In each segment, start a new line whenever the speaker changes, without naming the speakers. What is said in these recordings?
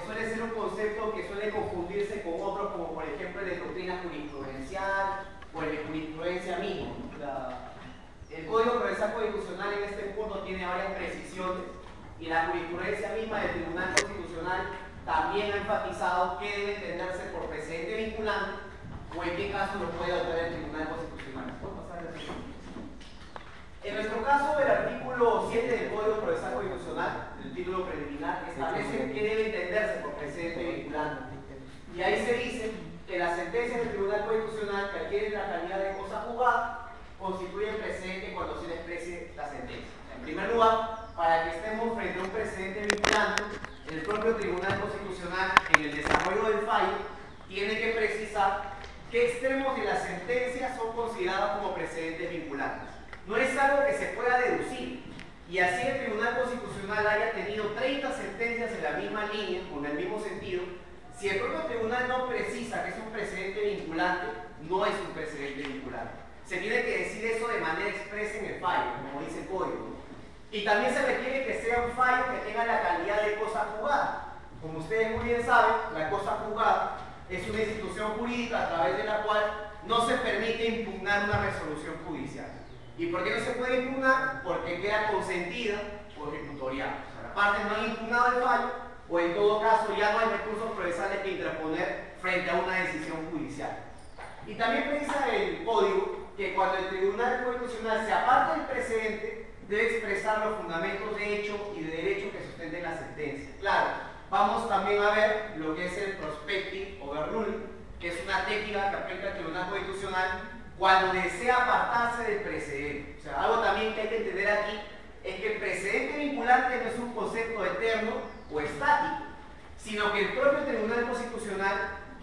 suele ser un concepto que suele confundirse con otros, como por ejemplo el de doctrina jurisprudencial o el de jurisprudencia mismo. El Código Procesal Constitucional en este punto tiene varias precisiones y la jurisprudencia misma del Tribunal Constitucional también ha enfatizado qué debe entenderse por precedente vinculante o en qué caso lo puede adoptar el Tribunal Constitucional. En nuestro caso, el artículo 7 del Código Procesal Constitucional, el título preliminar, establece qué debe entenderse por precedente vinculante. Y ahí se dice que las sentencias del Tribunal Constitucional que adquieren la calidad de cosa juzgada constituyen precedente cuando se les exprese la sentencia. En primer lugar, para que estemos frente a un precedente vinculante, el propio Tribunal Constitucional, en el desarrollo del fallo, tiene que precisar qué extremos de la sentencia son considerados como precedentes vinculantes. No es algo que se pueda deducir, y así el Tribunal Constitucional haya tenido 30 sentencias en la misma línea, con el mismo sentido. Si el propio tribunal no precisa que es un precedente vinculante, no es un precedente vinculante. Se tiene que decir eso de manera expresa en el fallo, como dice el código. Y también se requiere que sea un fallo que tenga la calidad de cosa juzgada. Como ustedes muy bien saben, la cosa juzgada es una institución jurídica a través de la cual no se permite impugnar una resolución judicial. ¿Y por qué no se puede impugnar? Porque queda consentida por ejecutorial. O sea, las partes no han impugnado el fallo, o en todo caso ya no hay recursos procesales que interponer frente a una decisión judicial. Y también precisa el código que cuando el Tribunal Constitucional se aparte del precedente, debe expresar los fundamentos de hecho y de derecho que sustenten la sentencia. Claro, vamos también a ver lo que es el prospecting overruling, que es una técnica que aplica el Tribunal Constitucional cuando desea apartarse del precedente. O sea, algo también que hay que entender aquí es que el precedente vinculante no es un concepto eterno o estático, sino que el propio Tribunal Constitucional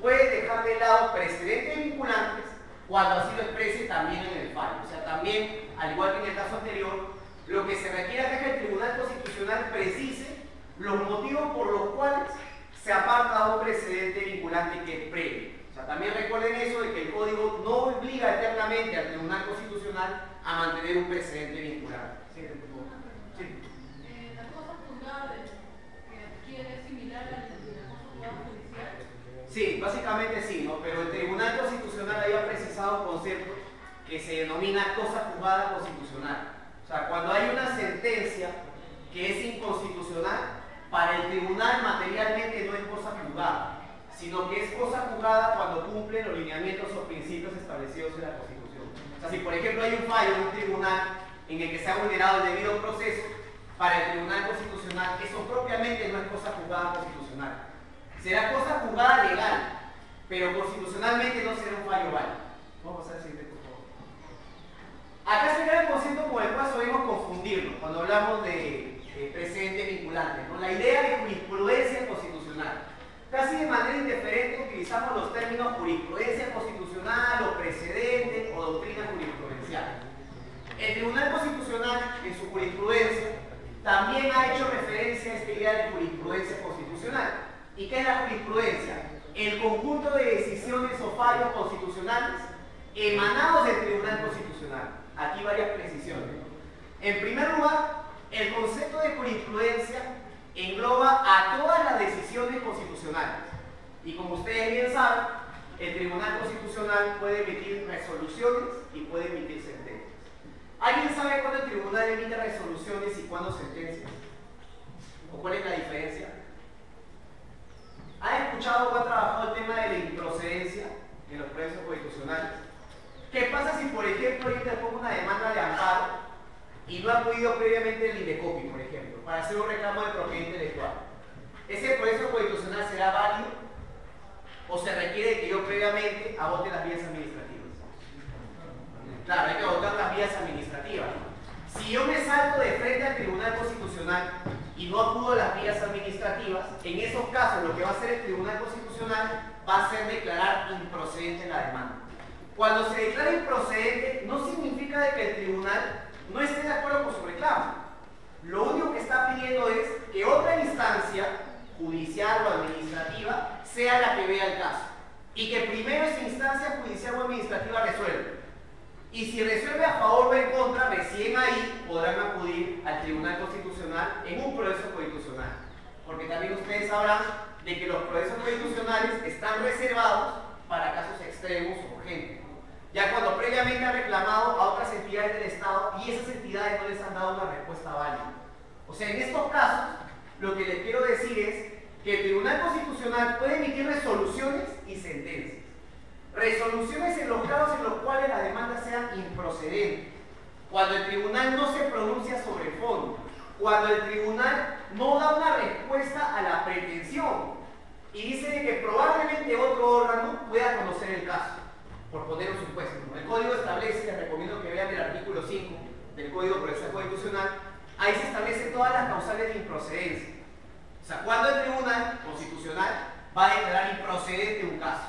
puede dejar de lado precedentes vinculantes cuando así lo exprese también en el fallo. O sea, también, al igual que en el caso anterior, lo que se requiere es que el Tribunal Constitucional precise los motivos por los cuales se aparta a un precedente vinculante que es previo. O sea, también recuerden eso de que el Código no obliga eternamente al Tribunal Constitucional a mantener un precedente vinculante. ¿Sí?
¿Sí? ¿La cosa juzgada que adquiere similar a la cosa juzgada judicial?
Sí, básicamente sí, ¿no? Pero el Tribunal Constitucional había precisado un concepto que se denomina cosa juzgada constitucional. O sea, cuando hay una sentencia que es inconstitucional, para el tribunal materialmente no es cosa juzgada, sino que es cosa juzgada cuando cumple los lineamientos o principios establecidos en la Constitución. O sea, si por ejemplo hay un fallo en un tribunal en el que se ha vulnerado el debido proceso, para el Tribunal Constitucional eso propiamente no es cosa juzgada constitucional. Será cosa juzgada legal, pero constitucionalmente no será un fallo válido. Vamos a pasar al siguiente, por favor. Acá se crea el concepto con el cual solemos confundirlo cuando hablamos de precedente vinculante, ¿no? La idea de jurisprudencia constitucional. Casi de manera indiferente utilizamos los términos jurisprudencia constitucional o precedente o doctrina jurisprudencial. El Tribunal Constitucional, en su jurisprudencia, también ha hecho referencia a esta idea de jurisprudencia constitucional. ¿Y qué es la jurisprudencia? El conjunto de decisiones o fallos constitucionales emanados del Tribunal Constitucional. Aquí varias precisiones. En primer lugar, el concepto de jurisprudencia engloba a todas las decisiones constitucionales. Y como ustedes bien saben, el Tribunal Constitucional puede emitir resoluciones y puede emitir sentencias. ¿Alguien sabe cuándo el tribunal emite resoluciones y cuándo sentencias? ¿O cuál es la diferencia? ¿Han escuchado o han trabajado el tema de la improcedencia en los procesos constitucionales? ¿Qué pasa si, por ejemplo, yo interpongo una demanda de amparo y no ha acudido previamente el INDECOPI, por ejemplo, para hacer un reclamo de propiedad intelectual? ¿Ese proceso constitucional será válido o se requiere que yo previamente agote las vías administrativas? Claro, hay que agotar las vías administrativas. Si yo me salto de frente al Tribunal Constitucional y no acudo a las vías administrativas, en esos casos lo que va a hacer el Tribunal Constitucional va a ser declarar improcedente la demanda. Cuando se declara improcedente, no significa de que el tribunal no esté de acuerdo con su reclamo. Lo único que está pidiendo es que otra instancia, judicial o administrativa, sea la que vea el caso. Y que primero esa instancia judicial o administrativa resuelva. Y si resuelve a favor o en contra, recién ahí podrán acudir al Tribunal Constitucional en un proceso constitucional. Porque también ustedes sabrán de que los procesos constitucionales están reservados para casos extremos o urgentes, ya cuando previamente ha reclamado a otras entidades del Estado y esas entidades no les han dado una respuesta válida. O sea, en estos casos, lo que les quiero decir es que el Tribunal Constitucional puede emitir resoluciones y sentencias. Resoluciones en los casos en los cuales las demandas sean improcedentes, cuando el tribunal no se pronuncia sobre el fondo, cuando el tribunal no da una respuesta a la pretensión y dice de que probablemente otro órgano pueda conocer el caso, por poner un supuesto. El Código establece, les recomiendo que vean el artículo 5 del Código Procesal Constitucional, ahí se establecen todas las causales de improcedencia. O sea, cuando el Tribunal Constitucional va a declarar improcedente un caso.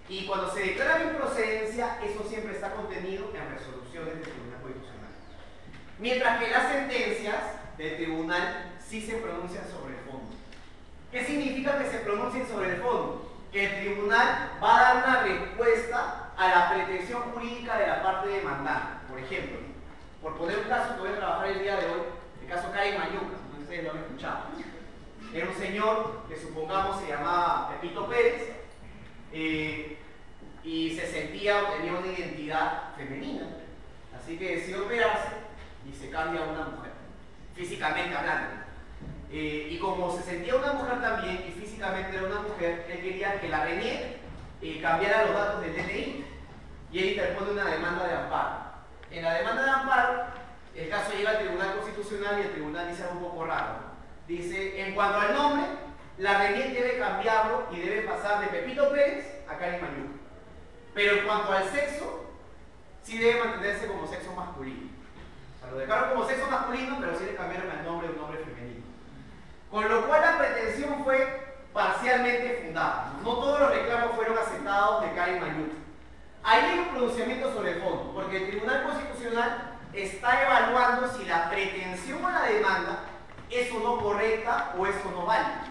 Y cuando se declara la improcedencia, eso siempre está contenido en resoluciones del Tribunal Constitucional. Mientras que las sentencias del Tribunal sí se pronuncian sobre el fondo. ¿Qué significa que se pronuncien sobre el fondo? Que el Tribunal va a dar una respuesta a la pretensión jurídica de la parte demandante. Por ejemplo, por poner un caso que voy a trabajar el día de hoy, el caso Karen Mañuca, no sé si ustedes lo han escuchado. Era un señor que supongamos se llamaba Pepito Pérez, y se sentía o tenía una identidad femenina, así que decidió operarse y se cambia a una mujer, físicamente hablando, y como se sentía una mujer también y físicamente era una mujer, él quería que la RENIEC cambiara los datos del DNI y él interpone una demanda de amparo. En la demanda de amparo el caso llega al Tribunal Constitucional y el tribunal dice algo un poco raro, dice: en cuanto al nombre, la RENIEC debe cambiarlo y debe pasar de Pepito Pérez a Karen Mañuca. Pero en cuanto al sexo, sí debe mantenerse como sexo masculino. O sea, lo dejaron como sexo masculino, pero sí le cambiaron el nombre de un nombre femenino. Con lo cual la pretensión fue parcialmente fundada. No todos los reclamos fueron aceptados de Karen Mañuca. Ahí hay un pronunciamiento sobre el fondo, porque el Tribunal Constitucional está evaluando si la pretensión a la demanda es o no correcta o es o no válida.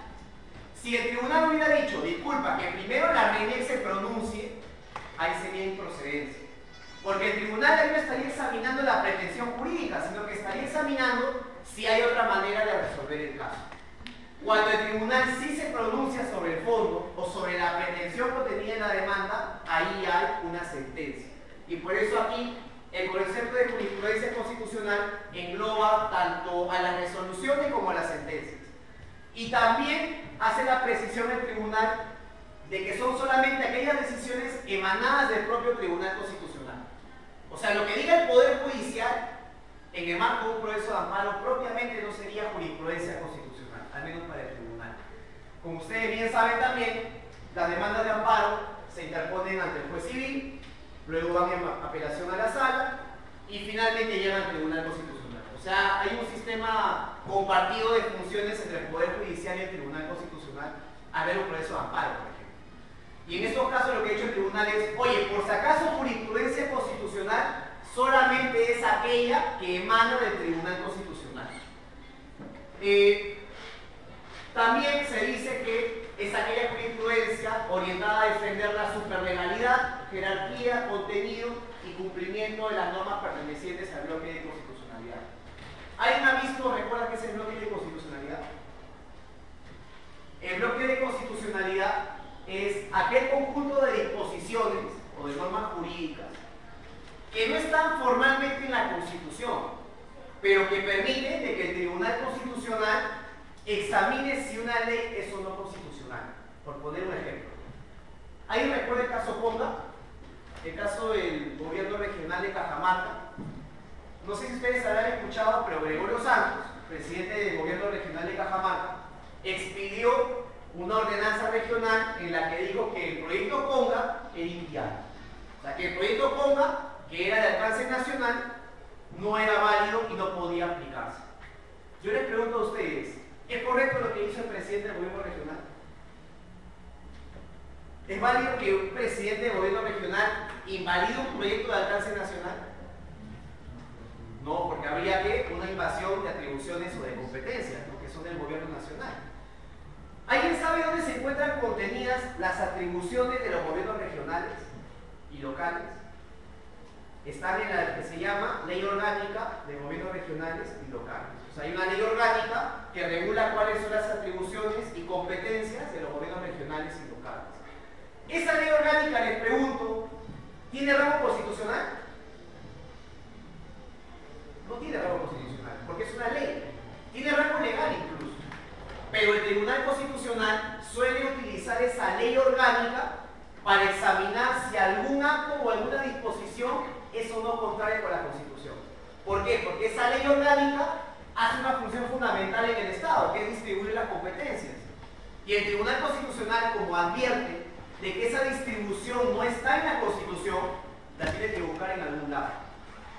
Si el tribunal hubiera dicho, disculpa, que primero la RENIEC se pronuncie, ahí sería improcedencia. Porque el tribunal ahí no estaría examinando la pretensión jurídica, sino que estaría examinando si hay otra manera de resolver el caso. Cuando el tribunal sí se pronuncia sobre el fondo o sobre la pretensión contenida en la demanda, ahí hay una sentencia. Y por eso aquí el concepto de jurisprudencia constitucional engloba tanto a las resoluciones como a las sentencias. Y también hace la precisión el tribunal de que son solamente aquellas decisiones emanadas del propio Tribunal Constitucional. O sea, lo que diga el Poder Judicial en el marco de un proceso de amparo propiamente no sería jurisprudencia constitucional, al menos para el tribunal. Como ustedes bien saben también, las demandas de amparo se interponen ante el juez civil, luego van en apelación a la sala y finalmente llegan al Tribunal Constitucional. O sea, hay un sistema compartido de funciones entre el Poder Judicial y el Tribunal Constitucional al ver un proceso de amparo, por ejemplo. Y en estos casos lo que ha hecho el tribunal es, oye, por si acaso jurisprudencia constitucional solamente es aquella que emana del Tribunal Constitucional. También se dice que es aquella jurisprudencia orientada a defender la superlegalidad, jerarquía, contenido y cumplimiento de las normas pertenecientes al bloque de constitucionalidad. ¿Alguien ha visto, recuerda qué es el bloque de constitucionalidad? El bloque de constitucionalidad es aquel conjunto de disposiciones o de normas jurídicas que no están formalmente en la Constitución, pero que permiten de que el Tribunal Constitucional examine si una ley es o no constitucional. Por poner un ejemplo, ¿alguien recuerda el caso Ponga? El caso del gobierno regional de Cajamarca. No sé si ustedes habrán escuchado, pero Gregorio Santos, presidente del gobierno regional de Cajamarca, expidió una ordenanza regional en la que dijo que el proyecto Ponga era inviable. O sea, que el proyecto Ponga, que era de alcance nacional, no era válido y no podía aplicarse. Yo les pregunto a ustedes, ¿es correcto lo que hizo el presidente del gobierno regional? ¿Es válido que un presidente del gobierno regional invalide un proyecto de alcance nacional? No, porque habría que una invasión de atribuciones o de competencias, ¿no?, que son del gobierno nacional. ¿Alguien sabe dónde se encuentran contenidas las atribuciones de los gobiernos regionales y locales? Están en la que se llama Ley Orgánica de Gobiernos Regionales y Locales. O sea, hay una ley orgánica que regula cuáles son las atribuciones y competencias de los gobiernos Esa ley orgánica, les pregunto, ¿tiene rango constitucional? No tiene rango constitucional, porque es una ley. Tiene rango legal incluso. Pero el Tribunal Constitucional suele utilizar esa ley orgánica para examinar si algún acto o alguna disposición es o no contraria con la Constitución. ¿Por qué? Porque esa ley orgánica hace una función fundamental en el Estado, que es distribuir las competencias. Y el Tribunal Constitucional, como advierte de que esa distribución no está en la Constitución, la tiene que buscar en algún lado.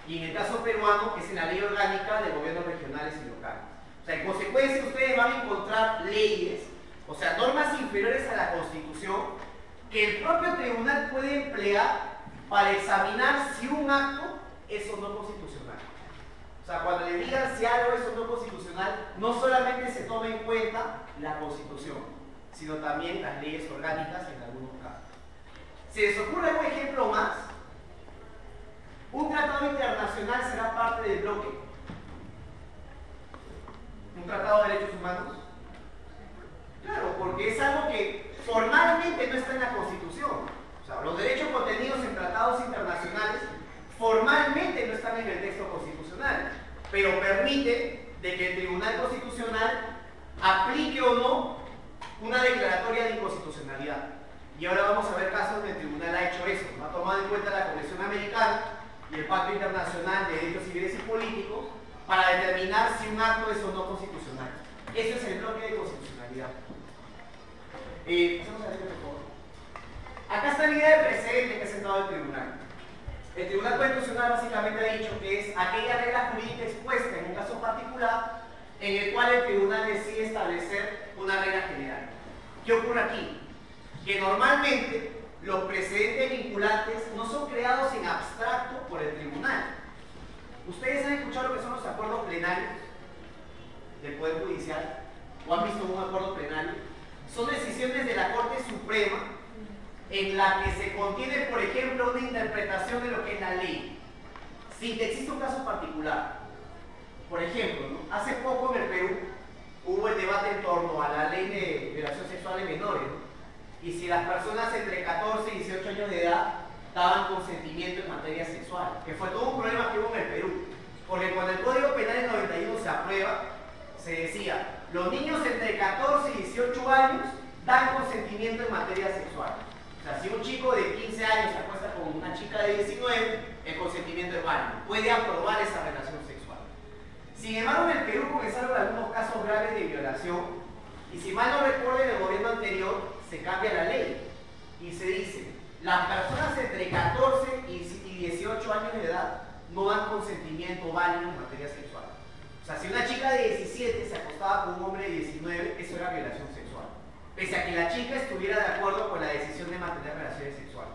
Y en el caso peruano, es en la ley orgánica de gobiernos regionales y locales. O sea, en consecuencia, ustedes van a encontrar leyes, o sea, normas inferiores a la Constitución, que el propio tribunal puede emplear para examinar si un acto es o no constitucional. O sea, cuando le digan si algo es o no constitucional, no solamente se toma en cuenta la Constitución, sino también las leyes orgánicas en algunos casos. ¿Se les ocurre un ejemplo más? Un tratado internacional será parte del bloque. ¿Un tratado de derechos humanos? Claro, porque es algo que formalmente no está en la Constitución. O sea, los derechos contenidos en tratados internacionales formalmente no están en el texto constitucional, pero permite de que el Tribunal Constitucional aplique o no una declaratoria de inconstitucionalidad. Y ahora vamos a ver casos donde el tribunal ha hecho eso, ha tomado en cuenta la Convención Americana y el Pacto Internacional de Derechos Civiles y Políticos para determinar si un acto es o no constitucional. Eso es el bloque de constitucionalidad. Pasamos a ver, por favor. Acá está la idea de precedente que ha sentado el tribunal. El Tribunal Constitucional básicamente ha dicho que es aquella regla jurídica expuesta en un caso particular en el cual el tribunal decide establecer una regla general. ¿Qué ocurre aquí? Que normalmente los precedentes vinculantes no son creados en abstracto por el tribunal. ¿Ustedes han escuchado lo que son los acuerdos plenarios del Poder Judicial? ¿O han visto un acuerdo plenario? Son decisiones de la Corte Suprema en la que se contiene, por ejemplo, una interpretación de lo que es la ley, sin que exista un caso particular. Por ejemplo, ¿no? Hace poco en el Perú hubo el debate en torno a la ley de violación sexual de menores, ¿no? Y si las personas entre 14 y 18 años de edad daban consentimiento en materia sexual, que fue todo un problema que hubo en el Perú, porque cuando el Código Penal en 91 se aprueba, se decía, los niños entre 14 y 18 años dan consentimiento en materia sexual. O sea, si un chico de 15 años se acuesta con una chica de 19, el consentimiento es válido, puede aprobar esa relación sexual. Sin embargo, en el Perú comenzaron algunos casos graves de violación, y si mal no recuerdo, en el gobierno anterior se cambia la ley y se dice, las personas entre 14 y 18 años de edad no dan consentimiento válido en materia sexual. O sea, si una chica de 17 se acostaba con un hombre de 19, eso era violación sexual, pese a que la chica estuviera de acuerdo con la decisión de mantener relaciones sexuales.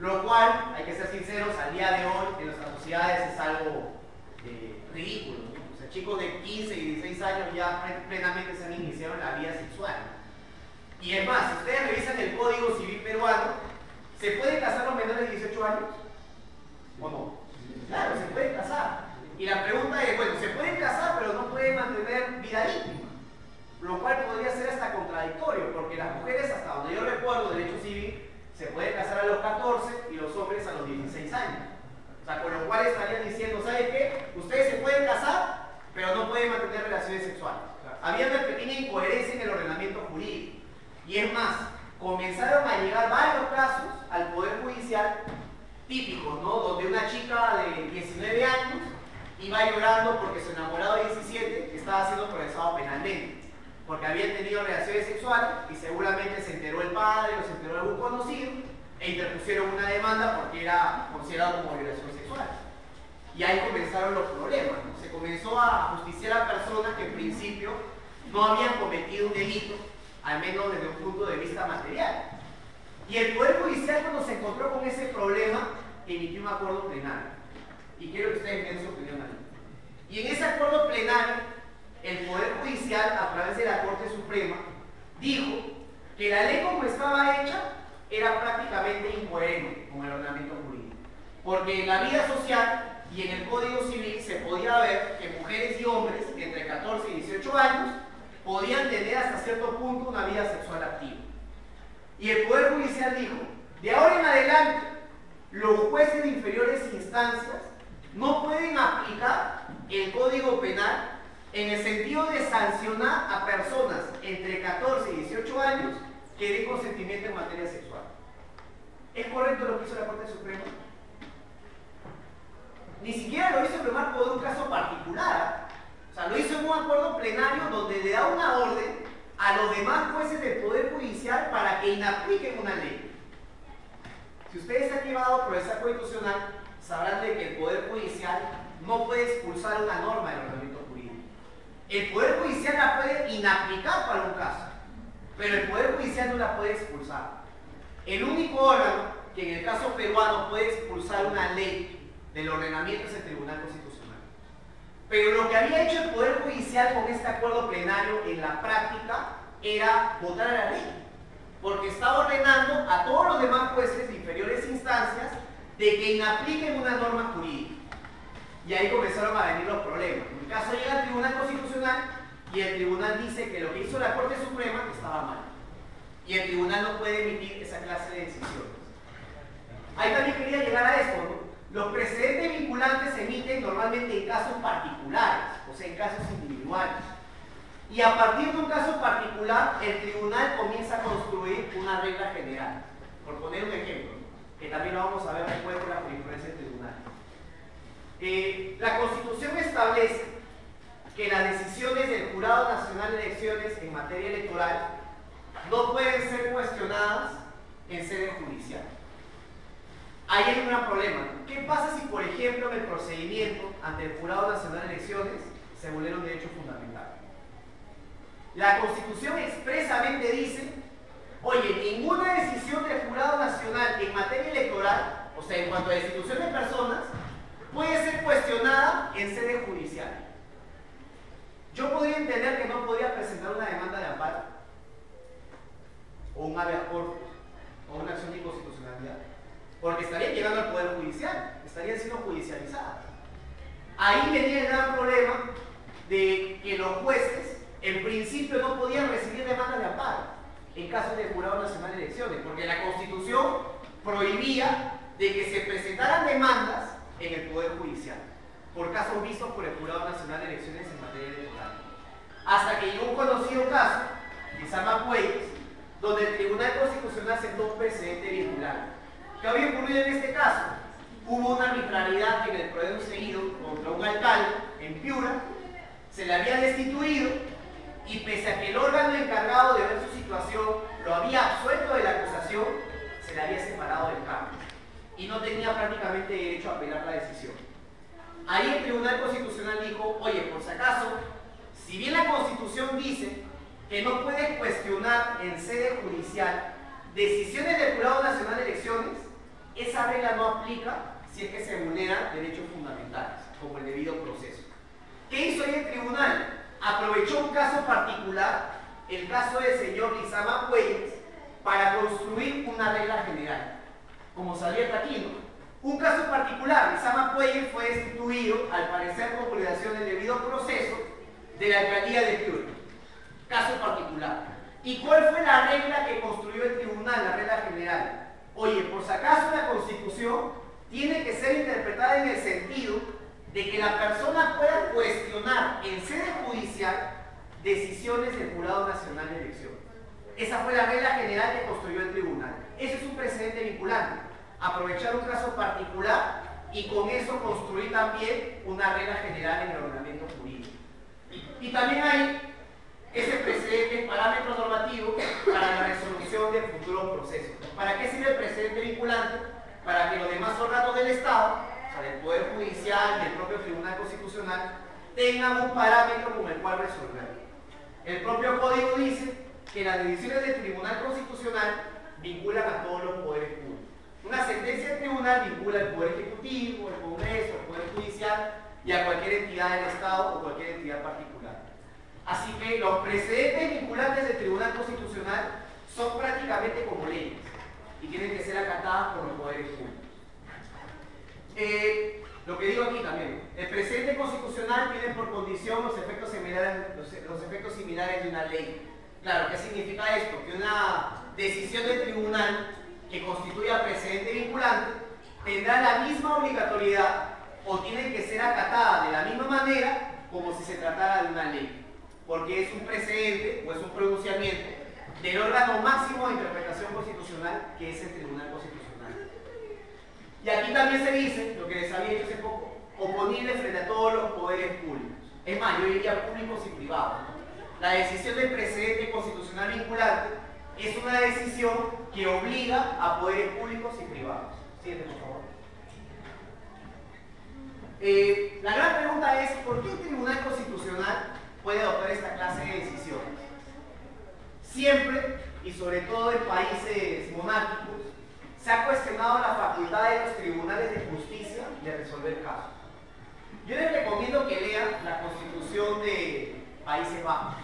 Lo cual, hay que ser sinceros, al día de hoy en nuestras sociedades es algo ridículo, ¿no? O sea, chicos de 15 y 16 años ya plenamente se han iniciado en la vida sexual. Y es más, si ustedes revisan el Código Civil peruano, ¿se pueden casar los menores de 18 años? ¿O no? Claro, se pueden casar. Y la pregunta es, bueno, se pueden casar, pero no pueden mantener vida íntima. Lo cual podría ser hasta contradictorio, porque las mujeres, hasta donde yo recuerdo, derecho civil, se pueden casar a los 14 y los hombres a los 16 años. O sea, con lo cual estarían diciendo, ¿saben qué? Ustedes se pueden casar, pero no pueden mantener relaciones sexuales. Había una pequeña incoherencia en el ordenamiento jurídico. Y es más, comenzaron a llegar varios casos al Poder Judicial típicos, ¿no? Donde una chica de 19 años iba llorando porque su enamorado de 17 estaba siendo procesado penalmente, porque había tenido relaciones sexuales y seguramente se enteró el padre o se enteró algún conocido e interpusieron una demanda porque era considerado como violación sexual. Y ahí comenzaron los problemas, ¿no? Se comenzó a justiciar a personas que en principio no habían cometido un delito, al menos desde un punto de vista material. Y el Poder Judicial, cuando se encontró con ese problema, emitió un acuerdo plenario. Y quiero que ustedes den su opinión ahí. Y en ese acuerdo plenario, el Poder Judicial, a través de la Corte Suprema, dijo que la ley como estaba hecha era prácticamente incoherente con el ordenamiento jurídico. Porque en la vida social y en el Código Civil se podía ver que mujeres y hombres entre 14 y 18 años podían tener hasta cierto punto una vida sexual activa. Y el Poder Judicial dijo, de ahora en adelante, los jueces de inferiores instancias no pueden aplicar el Código Penal en el sentido de sancionar a personas entre 14 y 18 años que den consentimiento en materia sexual. ¿Es correcto lo que hizo la Corte Suprema? Ni siquiera lo hizo primar por un caso particular. O sea, lo hizo en un acuerdo plenario donde le da una orden a los demás jueces del Poder Judicial para que inapliquen una ley. Si ustedes han llevado proceso constitucional, sabrán de que el Poder Judicial no puede expulsar una norma del ordenamiento jurídico. El Poder Judicial la puede inaplicar para un caso, pero el Poder Judicial no la puede expulsar. El único órgano que en el caso peruano puede expulsar una ley del ordenamiento es el Tribunal Constitucional. Pero lo que había hecho el Poder Judicial con este acuerdo plenario en la práctica era votar a la ley, porque estaba ordenando a todos los demás jueces de inferiores instancias de que inapliquen una norma jurídica. Y ahí comenzaron a venir los problemas. En el caso llega al Tribunal Constitucional y el Tribunal dice que lo que hizo la Corte Suprema estaba mal. Y el Tribunal no puede emitir esa clase de decisiones. Ahí también quería llegar a esto, ¿no? Los precedentes vinculantes se emiten normalmente en casos particulares, o sea, en casos individuales. Y a partir de un caso particular, el tribunal comienza a construir una regla general. Por poner un ejemplo, que también lo vamos a ver después con la jurisprudencia del tribunal. La Constitución establece que las decisiones del Jurado Nacional de Elecciones en materia electoral no pueden ser cuestionadas en sede judicial. Ahí hay un gran problema. ¿Qué pasa si, por ejemplo, en el procedimiento ante el Jurado Nacional de Elecciones se vulnera un derecho fundamental? La Constitución expresamente dice, oye, ninguna decisión del Jurado Nacional en materia electoral, o sea, en cuanto a destitución de personas, puede ser cuestionada en sede judicial. Yo podría entender que no podría presentar una demanda de amparo, o un habeas corpus, o una acción de inconstitucionalidad, porque estarían llegando al Poder Judicial, estarían siendo judicializadas. Ahí venía el gran problema de que los jueces, en principio, no podían recibir demandas de amparo en casos del Jurado Nacional de Elecciones, porque la Constitución prohibía de que se presentaran demandas en el Poder Judicial, por casos vistos por el Jurado Nacional de Elecciones en materia electoral. Hasta que llegó un conocido caso, Lizama Puelles, donde el Tribunal Constitucional sentó un precedente vinculante. ¿Qué había ocurrido en este caso? Hubo una arbitrariedad en el proceso seguido contra un alcalde en Piura, se le había destituido y pese a que el órgano encargado de ver su situación lo había absuelto de la acusación, se le había separado del cargo y no tenía prácticamente derecho a apelar la decisión. Ahí el Tribunal Constitucional dijo, oye, por si acaso, si bien la Constitución dice que no puede cuestionar en sede judicial decisiones del Jurado Nacional de Elecciones, esa regla no aplica si es que se vulneran derechos fundamentales, como el debido proceso. ¿Qué hizo ahí el tribunal? Aprovechó un caso particular, el caso del señor Lizama Puelles, para construir una regla general, como salía aquí, ¿no? Un caso particular, Lizama Puelles fue destituido, al parecer por vulneración del debido proceso, de la alcaldía de Piura. Caso particular. ¿Y cuál fue la regla que construyó el tribunal, la regla general? Oye, por si acaso la Constitución tiene que ser interpretada en el sentido de que la persona pueda cuestionar en sede judicial decisiones del Jurado Nacional de Elecciones. Esa fue la regla general que construyó el tribunal. Eso es un precedente vinculante. Aprovechar un caso particular y con eso construir también una regla general en el ordenamiento jurídico. Y también hay ese precedente, parámetro normativo para la resolución del futuro proceso. ¿Para qué sirve el precedente vinculante? Para que los demás órganos del Estado, o sea, el Poder Judicial y el propio Tribunal Constitucional, tengan un parámetro con el cual resolver. El propio Código dice que las decisiones del Tribunal Constitucional vinculan a todos los poderes públicos. Una sentencia del tribunal vincula al Poder Ejecutivo, al Congreso, al Poder Judicial y a cualquier entidad del Estado o cualquier entidad particular. Así que los precedentes vinculantes del Tribunal Constitucional son prácticamente como leyes y tienen que ser acatadas por los poderes públicos. Lo que digo aquí también, el precedente constitucional tiene por condición los efectos similares de una ley. Claro, ¿qué significa esto? Que una decisión del tribunal que constituya precedente vinculante tendrá la misma obligatoriedad o tiene que ser acatada de la misma manera como si se tratara de una ley, porque es un precedente o es un pronunciamiento del órgano máximo de interpretación constitucional, que es el Tribunal Constitucional. Y aquí también se dice, lo que les había dicho hace poco, oponible frente a todos los poderes públicos. Es más, yo diría públicos y privados. La decisión del precedente constitucional vinculante es una decisión que obliga a poderes públicos y privados. Siguiente, por favor. La gran pregunta es, ¿por qué el Tribunal Constitucional puede adoptar esta clase de decisiones? Siempre, y sobre todo en países monárquicos, se ha cuestionado la facultad de los tribunales de justicia de resolver casos. Yo les recomiendo que lean la Constitución de Países Bajos.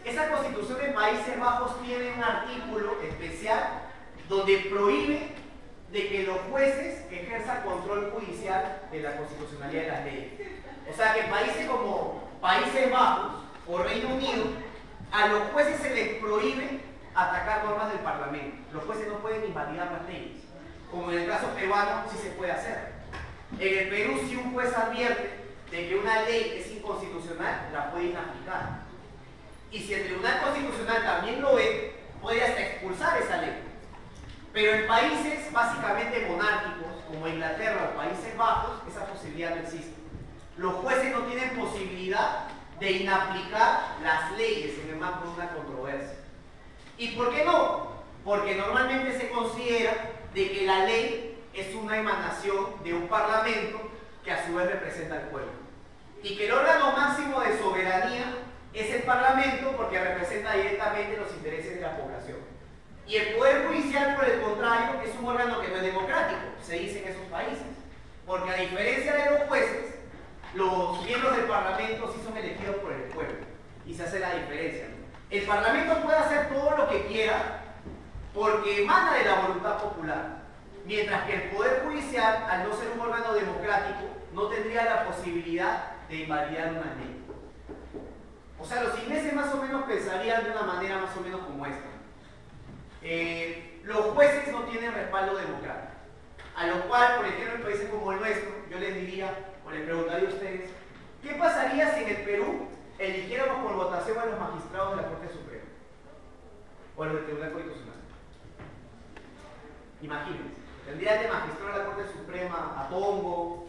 Esa Constitución de Países Bajos tiene un artículo especial donde prohíbe de que los jueces ejerzan control judicial de la constitucionalidad de las leyes. O sea que en países como Países Bajos o Reino Unido, a los jueces se les prohíbe atacar normas del Parlamento. Los jueces no pueden invalidar las leyes. Como en el caso peruano, sí se puede hacer. En el Perú, si un juez advierte de que una ley es inconstitucional, la puede inaplicar. Y si el Tribunal Constitucional también lo ve, puede hasta expulsar esa ley. Pero en países básicamente monárquicos, como Inglaterra o Países Bajos, esa posibilidad no existe. Los jueces no tienen posibilidad de inaplicar las leyes en el marco de una controversia. ¿Y por qué no? Porque normalmente se considera de que la ley es una emanación de un parlamento que a su vez representa al pueblo. Y que el órgano máximo de soberanía es el parlamento porque representa directamente los intereses de la población. Y el Poder Judicial, por el contrario, es un órgano que no es democrático, se dice en esos países. Porque a diferencia de los jueces, los miembros del Parlamento sí son elegidos por el pueblo. Y se hace la diferencia, ¿no? El Parlamento puede hacer todo lo que quiera porque emana de la voluntad popular. Mientras que el Poder Judicial, al no ser un órgano democrático, no tendría la posibilidad de invalidar una ley. O sea, los ingleses más o menos pensarían de una manera más o menos como esta. Los jueces no tienen respaldo democrático. A lo cual, por ejemplo, en países como el nuestro, yo les diría, o les preguntaría a ustedes, ¿qué pasaría si en el Perú eligiéramos por votación a los magistrados de la Corte Suprema? O a los del Tribunal Constitucional. Imagínense, tendrían de magistrado de la Corte Suprema a Pombo,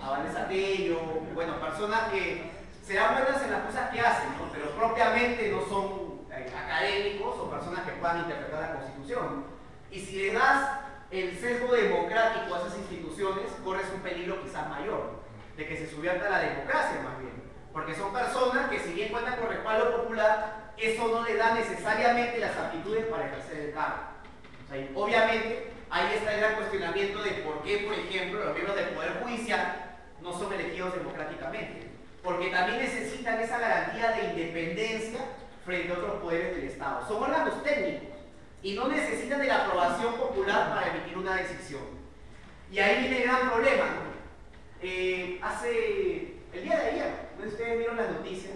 a Vanessa Tello, bueno, personas que serán buenas en las cosas que hacen, ¿no? Pero propiamente no son académicos o personas que puedan interpretar la Constitución. Y si le das el sesgo democrático a esas instituciones, corres un peligro quizás mayor, de que se subvierta la democracia más bien. Porque son personas que si bien cuentan con respaldo popular, eso no les da necesariamente las aptitudes para ejercer el cargo. O sea, obviamente, ahí está el gran cuestionamiento de por qué, por ejemplo, los miembros del Poder Judicial no son elegidos democráticamente. Porque también necesitan esa garantía de independencia frente a otros poderes del Estado. Son órganos técnicos y no necesitan de la aprobación popular para emitir una decisión. Y ahí viene el gran problema, ¿no? El día de ayer, ¿no? Ustedes vieron las noticias,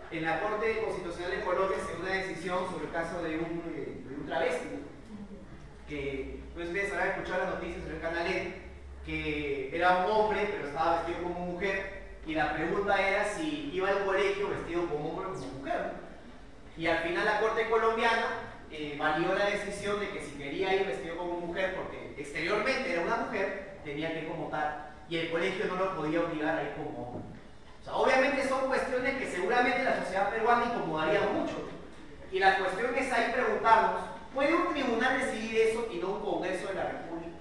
en la Corte Constitucional de Colombia se dio una decisión sobre el caso de un travesti, que pues, ustedes habrán escuchado las noticias en el canal N, que era un hombre pero estaba vestido como mujer, y la pregunta era si iba al colegio vestido como hombre o como mujer, ¿no? Y al final la Corte colombiana valió la decisión de que si quería ir vestido como mujer, porque exteriormente era una mujer, tenía que ir como tal, y el colegio no lo podía obligar a ir como hombre. O sea, obviamente son cuestiones que seguramente la sociedad peruana incomodaría mucho. Y la cuestión es ahí preguntarnos, ¿puede un tribunal decidir eso y no un Congreso de la República?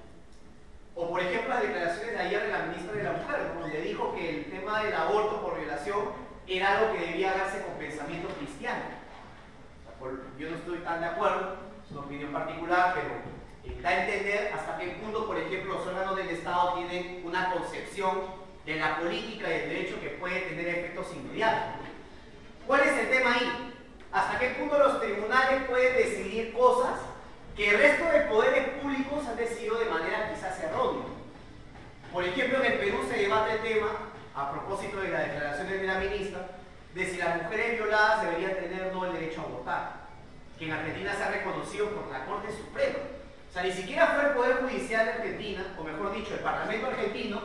O por ejemplo las declaraciones de ayer de la ministra de la Mujer, donde dijo que el tema del aborto por violación era algo que debía darse con pensamiento cristiano. Yo no estoy tan de acuerdo, es una opinión particular, pero da a entender hasta qué punto, por ejemplo, los órganos del Estado tienen una concepción de la política y del derecho que puede tener efectos inmediatos. ¿Cuál es el tema ahí? ¿Hasta qué punto los tribunales pueden decidir cosas que el resto de poderes públicos han decidido de manera quizás errónea? Por ejemplo, en el Perú se debate el tema, a propósito de las declaraciones de la ministra, de si las mujeres violadas deberían tener o no el derecho a votar, que que en Argentina se ha reconocido por la Corte Suprema. O sea, ni siquiera fue el Poder Judicial de Argentina, o mejor dicho, el Parlamento argentino,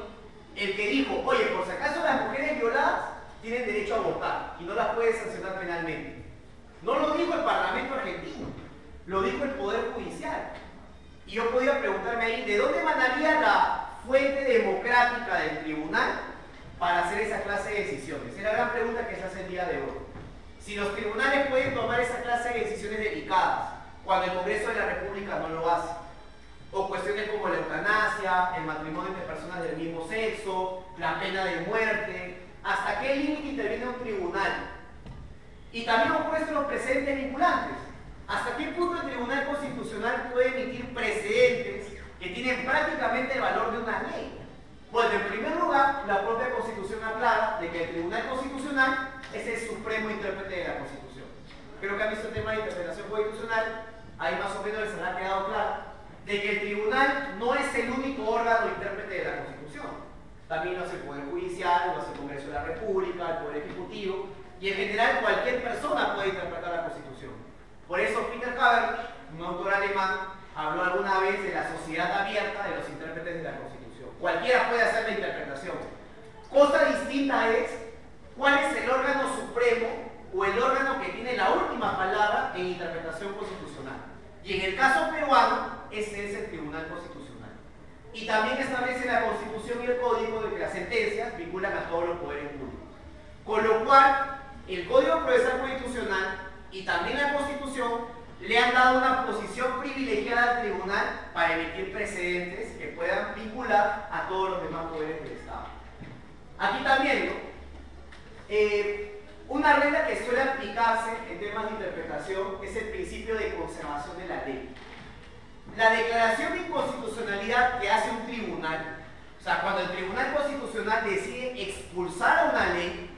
el que dijo, oye, por si acaso las mujeres violadas tienen derecho a votar y no las puede sancionar penalmente. No lo dijo el Parlamento argentino, lo dijo el Poder Judicial. Y yo podía preguntarme ahí, ¿de dónde emanaría la fuente democrática del tribunal para hacer esa clase de decisiones? Es la gran pregunta que se hace el día de hoy. Si los tribunales pueden tomar esa clase de decisiones delicadas, cuando el Congreso de la República no lo hace, o cuestiones como la eutanasia, el matrimonio entre personas del mismo sexo, la pena de muerte, ¿hasta qué límite interviene un tribunal? Y también ocurre esto en los precedentes vinculantes. ¿Hasta qué punto el Tribunal Constitucional puede emitir precedentes que tienen prácticamente el valor de una ley? Bueno, en primer lugar, la propia Constitución aclara de que el Tribunal Constitucional es el supremo intérprete de la Constitución. Creo que han visto el tema de interpretación constitucional, ahí más o menos les habrá quedado claro, de que el Tribunal no es el único órgano intérprete de la Constitución. También lo hace el Poder Judicial, lo hace el Congreso de la República, el Poder Ejecutivo, y en general cualquier persona puede interpretar la Constitución. Por eso Peter Haber, un autor alemán, habló alguna vez de la sociedad abierta de los intérpretes de la Constitución. Cualquiera puede hacer la interpretación. Cosa distinta es cuál es el órgano supremo o el órgano que tiene la última palabra en interpretación constitucional. Y en el caso peruano, ese es el Tribunal Constitucional. Y también establece la Constitución y el Código de que las sentencias vinculan a todos los poderes públicos. Con lo cual, el Código Procesal Constitucional y también la Constitución le han dado una posición privilegiada al tribunal para emitir precedentes que puedan vincular a todos los demás poderes del Estado. Aquí también, ¿no? Una regla que suele aplicarse en temas de interpretación es el principio de conservación de la ley. La declaración de inconstitucionalidad que hace un tribunal, o sea, cuando el Tribunal Constitucional decide expulsar a una ley,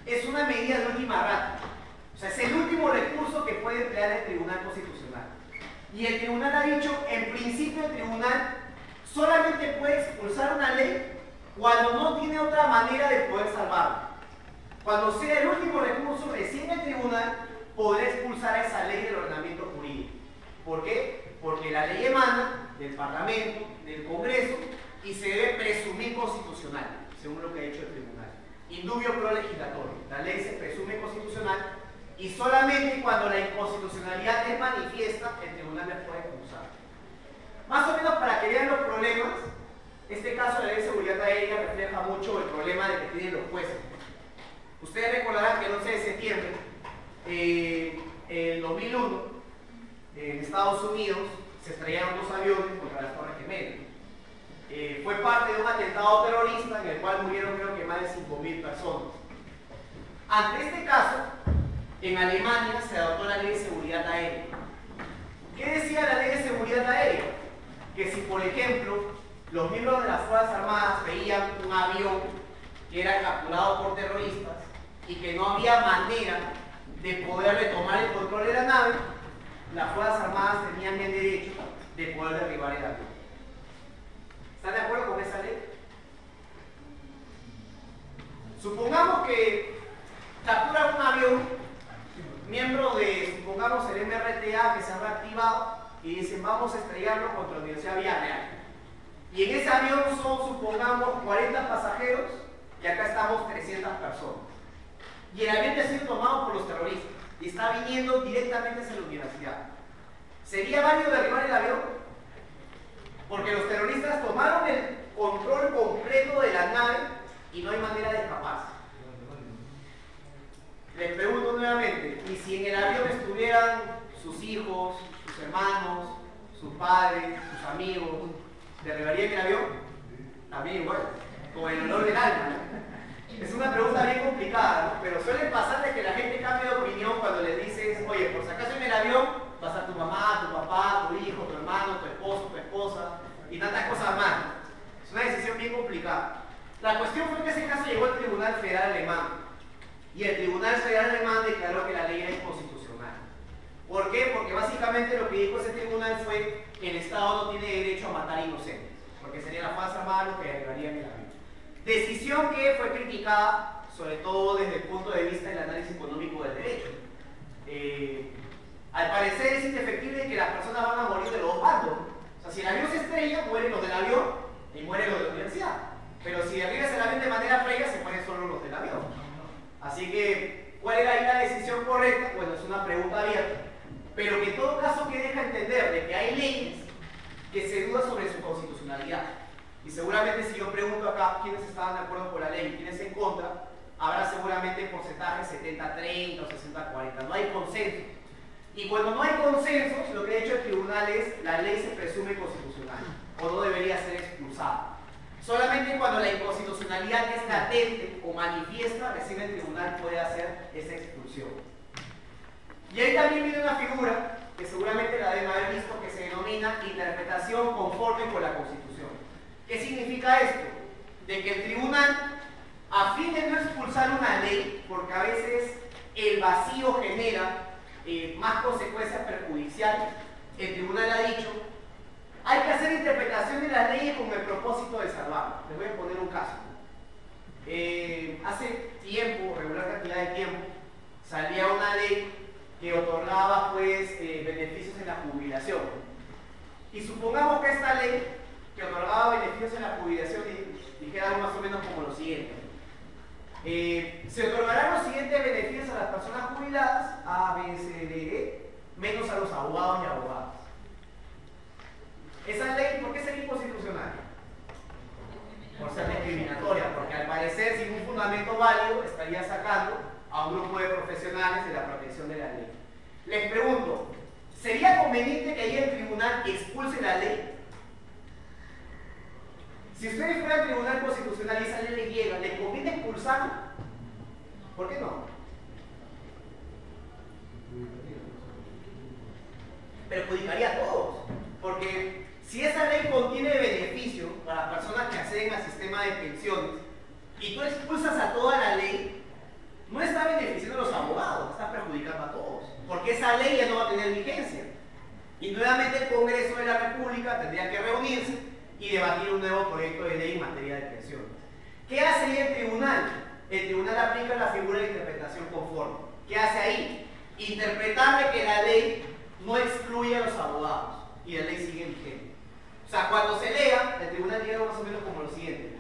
es una medida de última ratio. O sea, es el último recurso que puede emplear el Tribunal Constitucional. Y el tribunal ha dicho, en principio el tribunal solamente puede expulsar una ley cuando no tiene otra manera de poder salvarla. Cuando sea el último recurso, recién el tribunal podrá expulsar a esa ley del ordenamiento jurídico. ¿Por qué? Porque la ley emana del Parlamento, del Congreso, y se debe presumir constitucional, según lo que ha dicho el tribunal. Indubio pro legislatorio. La ley se presume constitucional y solamente cuando la inconstitucionalidad es manifiesta, el tribunal la puede expulsar. Más o menos para que vean los problemas, este caso de la ley de seguridad aérea refleja mucho el problema de que tienen los jueces. Ustedes recordarán que el 11 de septiembre, en 2001, en Estados Unidos, se estrellaron dos aviones contra las Torres Gemelas. Fue parte de un atentado terrorista en el cual murieron creo que más de 5.000 personas. Ante este caso, en Alemania se adoptó la Ley de Seguridad Aérea. ¿Qué decía la Ley de Seguridad Aérea? Que si, por ejemplo, los miembros de las Fuerzas Armadas veían un avión que era capturado por terroristas y que no había manera de poderle tomar el control de la nave, las Fuerzas Armadas tenían el derecho de poder derribar el avión. ¿Están de acuerdo con esa ley? Supongamos que capturan un avión, miembros de, supongamos, el MRTA que se han reactivado y dicen vamos a estrellarlo contra la Universidad Villarreal. Y en ese avión son, supongamos, 40 pasajeros y acá estamos 300 personas. Y el avión ha sido tomado por los terroristas y está viniendo directamente hacia la universidad. ¿Sería válido derribar el avión? Porque los terroristas tomaron el control completo de la nave y no hay manera de escaparse. Les pregunto nuevamente, ¿y si en el avión estuvieran sus hijos, sus hermanos, sus padres, sus amigos, derribarían el avión? También igual, con el honor del alma, ¿no? Es una pregunta bien complicada, ¿no? Pero suele pasar de que la gente cambie de opinión cuando les dices, oye, por si acaso en el avión va a estar tu mamá, tu papá, tu hijo, tu hermano, tu esposo, tu esposa y tantas cosas más. Es una decisión bien complicada. La cuestión fue que ese caso llegó al Tribunal Federal Alemán y el Tribunal Federal Alemán declaró que la ley era inconstitucional. ¿Por qué? Porque básicamente lo que dijo ese tribunal fue que el Estado no tiene derecho a matar inocentes, porque sería la Fuerza Armada lo que derribaría en el avión. Decisión que fue criticada, sobre todo desde el punto de vista del análisis económico del derecho. Al parecer es indefectible que las personas van a morir de los dos bandos. O sea, si el avión se estrella, mueren los del avión y mueren los de la universidad. Pero si arribas el avión de manera fría, se mueren solo los del avión. Así que, ¿cuál era ahí la decisión correcta? Bueno, es una pregunta abierta. Pero que en todo caso que deja entender de que hay leyes que se duda sobre su constitucionalidad. Y seguramente si yo pregunto acá quiénes estaban de acuerdo con la ley y quiénes en contra, habrá seguramente porcentajes 70-30 o 60-40. No hay consenso. Y cuando no hay consenso, lo que ha hecho el tribunal es la ley se presume constitucional o no debería ser expulsada. Solamente cuando la inconstitucionalidad es latente o manifiesta, recién el tribunal puede hacer esa expulsión. Y ahí también viene una figura que seguramente la deben haber visto, que se denomina interpretación conforme con la Constitución. ¿Qué significa esto? De que el tribunal, a fin de no expulsar una ley, porque a veces el vacío genera más consecuencias perjudiciales, el tribunal ha dicho, hay que hacer interpretación de las leyes con el propósito de salvarlas. Les voy a poner un caso. Hace tiempo, regular cantidad de tiempo, salía una ley que otorgaba pues beneficios en la jubilación. Y supongamos que esta ley que otorgaba beneficios en la jubilación dijera algo más o menos como lo siguiente. Se otorgarán los siguientes beneficios a las personas jubiladas, A, B, C, D, E, menos a los abogados y abogadas. Esa ley, ¿por qué sería inconstitucional? Por ser discriminatoria, porque al parecer sin un fundamento válido estaría sacando a un grupo de profesionales de la protección de la ley. Les pregunto, ¿sería conveniente que ahí el tribunal expulse la ley? Si ustedes fueran al Tribunal Constitucional y esa ley le llega, ¿les conviene expulsarla? ¿Por qué no? Perjudicaría a todos, porque si esa ley contiene beneficio para las personas que acceden al sistema de pensiones y tú expulsas a toda la ley, no está beneficiando a los abogados, está perjudicando a todos, porque esa ley ya no va a tener vigencia. Y nuevamente el Congreso de la República tendría que reunirse y debatir un nuevo proyecto de ley en materia de pensiones. ¿Qué hace ahí el tribunal? El tribunal aplica la figura de interpretación conforme. ¿Qué hace ahí? Interpretar de que la ley no excluye a los abogados y la ley sigue vigente. O sea, cuando se lea, el tribunal llega más o menos como lo siguiente.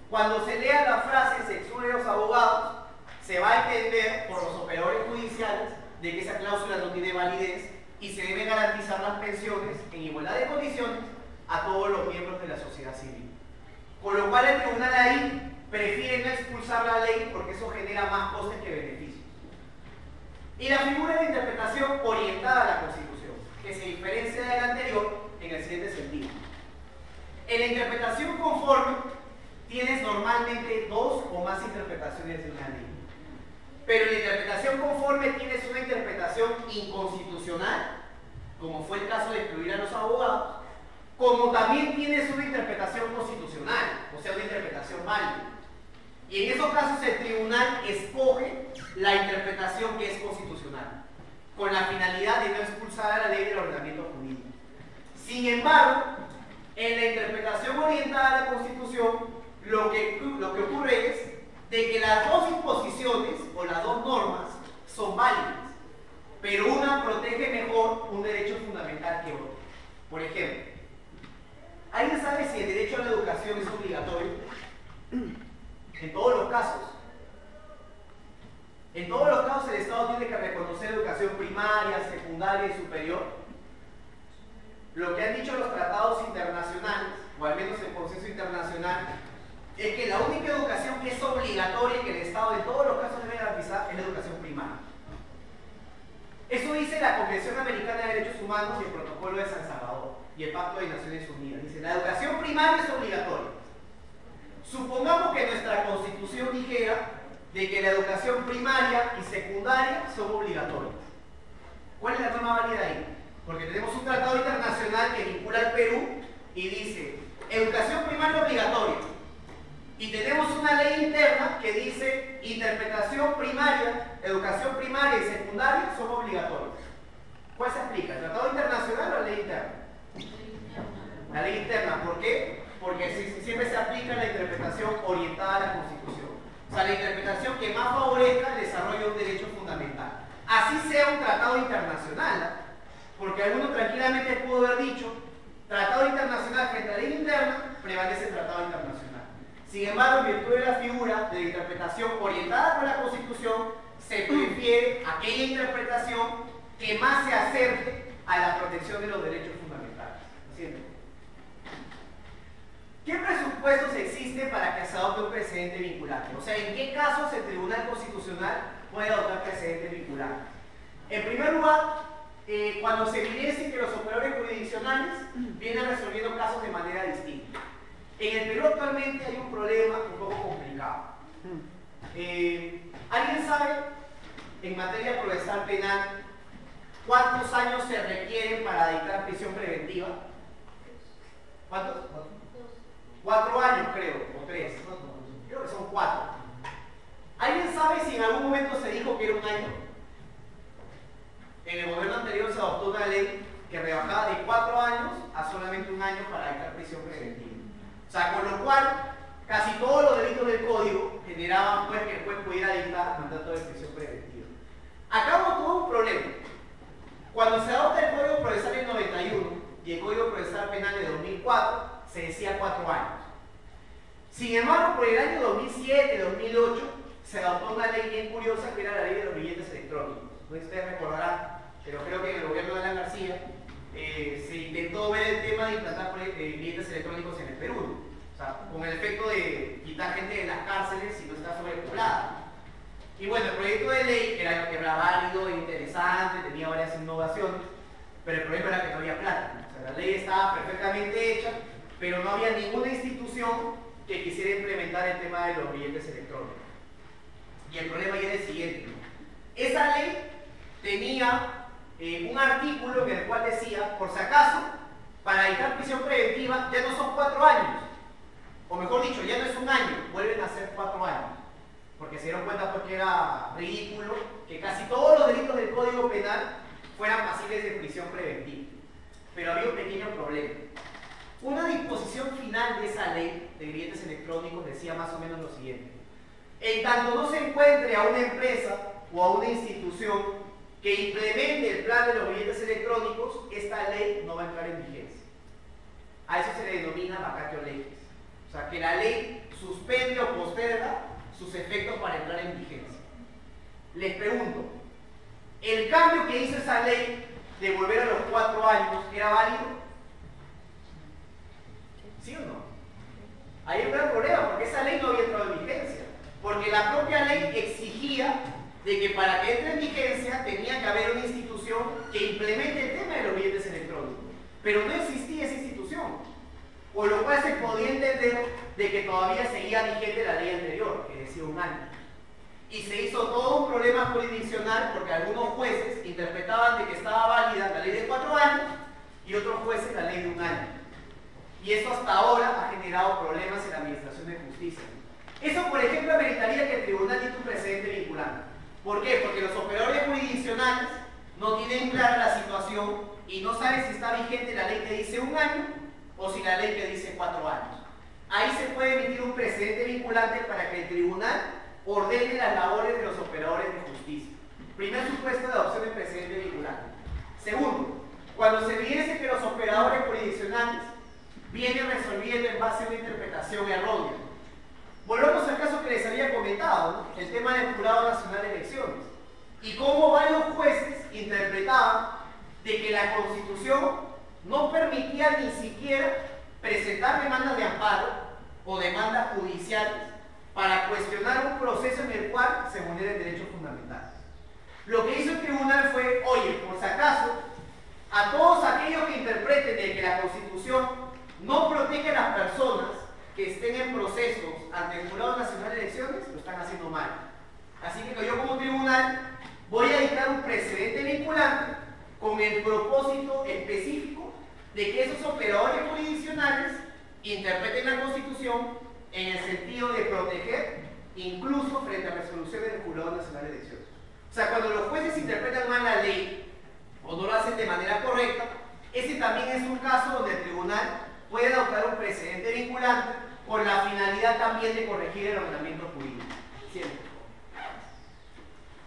Cuando se lea la frase se excluye a los abogados, se va a entender por los operadores judiciales de que esa cláusula no tiene validez y se deben garantizar las pensiones en igualdad de condiciones a todos los miembros de la sociedad civil. Con lo cual el tribunal ahí prefiere no expulsar la ley porque eso genera más costes que beneficios. Y la figura de interpretación orientada a la Constitución, que se diferencia de la anterior en el siguiente sentido. En la interpretación conforme tienes normalmente dos o más interpretaciones de una ley. Pero en la interpretación conforme tienes una interpretación inconstitucional, como fue el caso de excluir a los abogados, como también tienes una interpretación constitucional, o sea, una interpretación válida. Y en esos casos el tribunal escoge la interpretación que es constitucional, con la finalidad de no expulsar a la ley del ordenamiento jurídico. Sin embargo, en la interpretación orientada a la Constitución, lo que ocurre es de que las dos disposiciones o las dos normas son válidas, pero una protege mejor un derecho fundamental que otro. Por ejemplo, ¿alguien sabe si el derecho a la educación es obligatorio? En todos los casos. En todos los casos el Estado tiene que reconocer educación primaria, secundaria y superior. Lo que han dicho los tratados internacionales, o al menos el consenso internacional, es que la única educación que es obligatoria y que el Estado en todos los casos debe garantizar es la educación primaria. Eso dice la Convención Americana de Derechos Humanos y el Protocolo de San Salvador y el Pacto de Naciones Unidas. Dice, la educación primaria es obligatoria. Supongamos que nuestra Constitución dijera de que la educación primaria y secundaria son obligatorias. ¿Cuál es la norma válida ahí? Porque tenemos un tratado internacional que vincula al Perú y dice, educación primaria obligatoria. Y tenemos una ley interna que dice interpretación primaria, educación primaria y secundaria son obligatorias. ¿Cuál se aplica? ¿El tratado internacional o la ley interna? La ley interna. ¿Por qué? Porque siempre se aplica la interpretación orientada a la Constitución. O sea, la interpretación que más favorezca el desarrollo de un derecho fundamental. Así sea un tratado internacional, porque alguno tranquilamente pudo haber dicho, tratado internacional frente a la ley interna, prevalece el tratado internacional. Sin embargo, en virtud de la figura de la interpretación orientada por la Constitución, se prefiere aquella interpretación que más se acerque a la protección de los derechos fundamentales. ¿Entienden? ¿Qué presupuestos existen para que se adopte un precedente vinculante? O sea, ¿en qué casos el Tribunal Constitucional puede adoptar precedentes vinculantes? En primer lugar, cuando se evidencie que los operadores jurisdiccionales vienen resolviendo casos de manera distinta. En el Perú actualmente hay un problema un poco complicado. ¿Alguien sabe, en materia procesal penal, cuántos años se requieren para dictar prisión preventiva? ¿Cuántos? 4 años, creo, o 3. Creo que son 4. ¿Alguien sabe si en algún momento se dijo que era un año? En el gobierno anterior se adoptó una ley que rebajaba de 4 años a solamente 1 año para dictar prisión preventiva. O sea, con lo cual, casi todos los delitos del Código generaban pues, que el juez pudiera dictar mandato de prisión preventiva. Acá hubo todo un problema. Cuando se adopta el Código Procesal en 91 y el Código Procesal Penal de 2004, se decía 4 años. Sin embargo, por el año 2007-2008 se adoptó una ley bien curiosa que era la ley de los billetes electrónicos. No sé si ustedes recordarán, pero creo que en el gobierno de Alan García se intentó ver el tema de implantar billetes electrónicos en el Perú. O sea, con el efecto de quitar gente de las cárceles si no está sobrepoblada. Y bueno, el proyecto de ley era válido, interesante, tenía varias innovaciones, pero el problema era que no había plata. O sea, la ley estaba perfectamente hecha, pero no había ninguna institución que quisiera implementar el tema de los billetes electrónicos. Y el problema ya era el siguiente. Esa ley tenía un artículo en el cual decía, por si acaso, para dictar prisión preventiva ya no son 4 años, o mejor dicho, ya no es 1 año, vuelven a ser 4 años, porque se dieron cuenta porque era ridículo que casi todos los delitos del Código Penal fueran pasibles de prisión preventiva. Pero había un pequeño problema. Una disposición final de esa ley de billetes electrónicos decía más o menos lo siguiente: en tanto no se encuentre a una empresa o a una institución que implemente el plan de los billetes electrónicos, esta ley no va a entrar en vigencia. A eso se le denomina vacatio legis. O sea, que la ley suspende o posterga sus efectos para entrar en vigencia. Les pregunto, ¿el cambio que hizo esa ley de volver a los 4 años era válido? ¿Sí o no? Hay un gran problema porque esa ley no había entrado en vigencia. Porque la propia ley exigía de que para que entre en vigencia tenía que haber una institución que implemente el tema de los billetes electrónicos. Pero no existía esa institución. Por lo cual se podía entender de que todavía seguía vigente la ley anterior, que decía 1 año. Y se hizo todo un problema jurisdiccional porque algunos jueces interpretaban de que estaba válida la ley de 4 años y otros jueces la ley de 1 año. Y eso hasta ahora ha generado problemas en la administración de justicia. Eso, por ejemplo, ameritaría que el tribunal dicte un precedente vinculante. ¿Por qué? Porque los operadores jurisdiccionales no tienen clara la situación y no saben si está vigente la ley que dice 1 año o si la ley que dice 4 años. Ahí se puede emitir un precedente vinculante para que el tribunal ordene las labores de los operadores de justicia. Primer supuesto de adopción de precedente vinculante. Segundo, cuando se evidencie que los operadores jurisdiccionales vienen resolviendo en base a una interpretación errónea. Volvemos al caso que les había comentado, ¿no? El tema del Jurado Nacional de Elecciones. Y cómo varios jueces interpretaban de que la Constitución no permitía ni siquiera presentar demandas de amparo o demandas judiciales para cuestionar un proceso en el cual se vulneran derechos fundamentales. Lo que hizo el tribunal fue, oye, por si acaso, a todos aquellos que interpreten de que la Constitución no protege a las personas que estén en procesos ante el Jurado Nacional de Elecciones, lo están haciendo mal. Así que yo como tribunal voy a dictar un precedente vinculante con el propósito específico de que esos operadores jurisdiccionales interpreten la Constitución en el sentido de proteger, incluso frente a resoluciones del Jurado Nacional de Elecciones. O sea, cuando los jueces interpretan mal la ley o no lo hacen de manera correcta, ese también es un caso donde el tribunal puede adoptar un precedente vinculante con la finalidad también de corregir el ordenamiento jurídico. Siempre.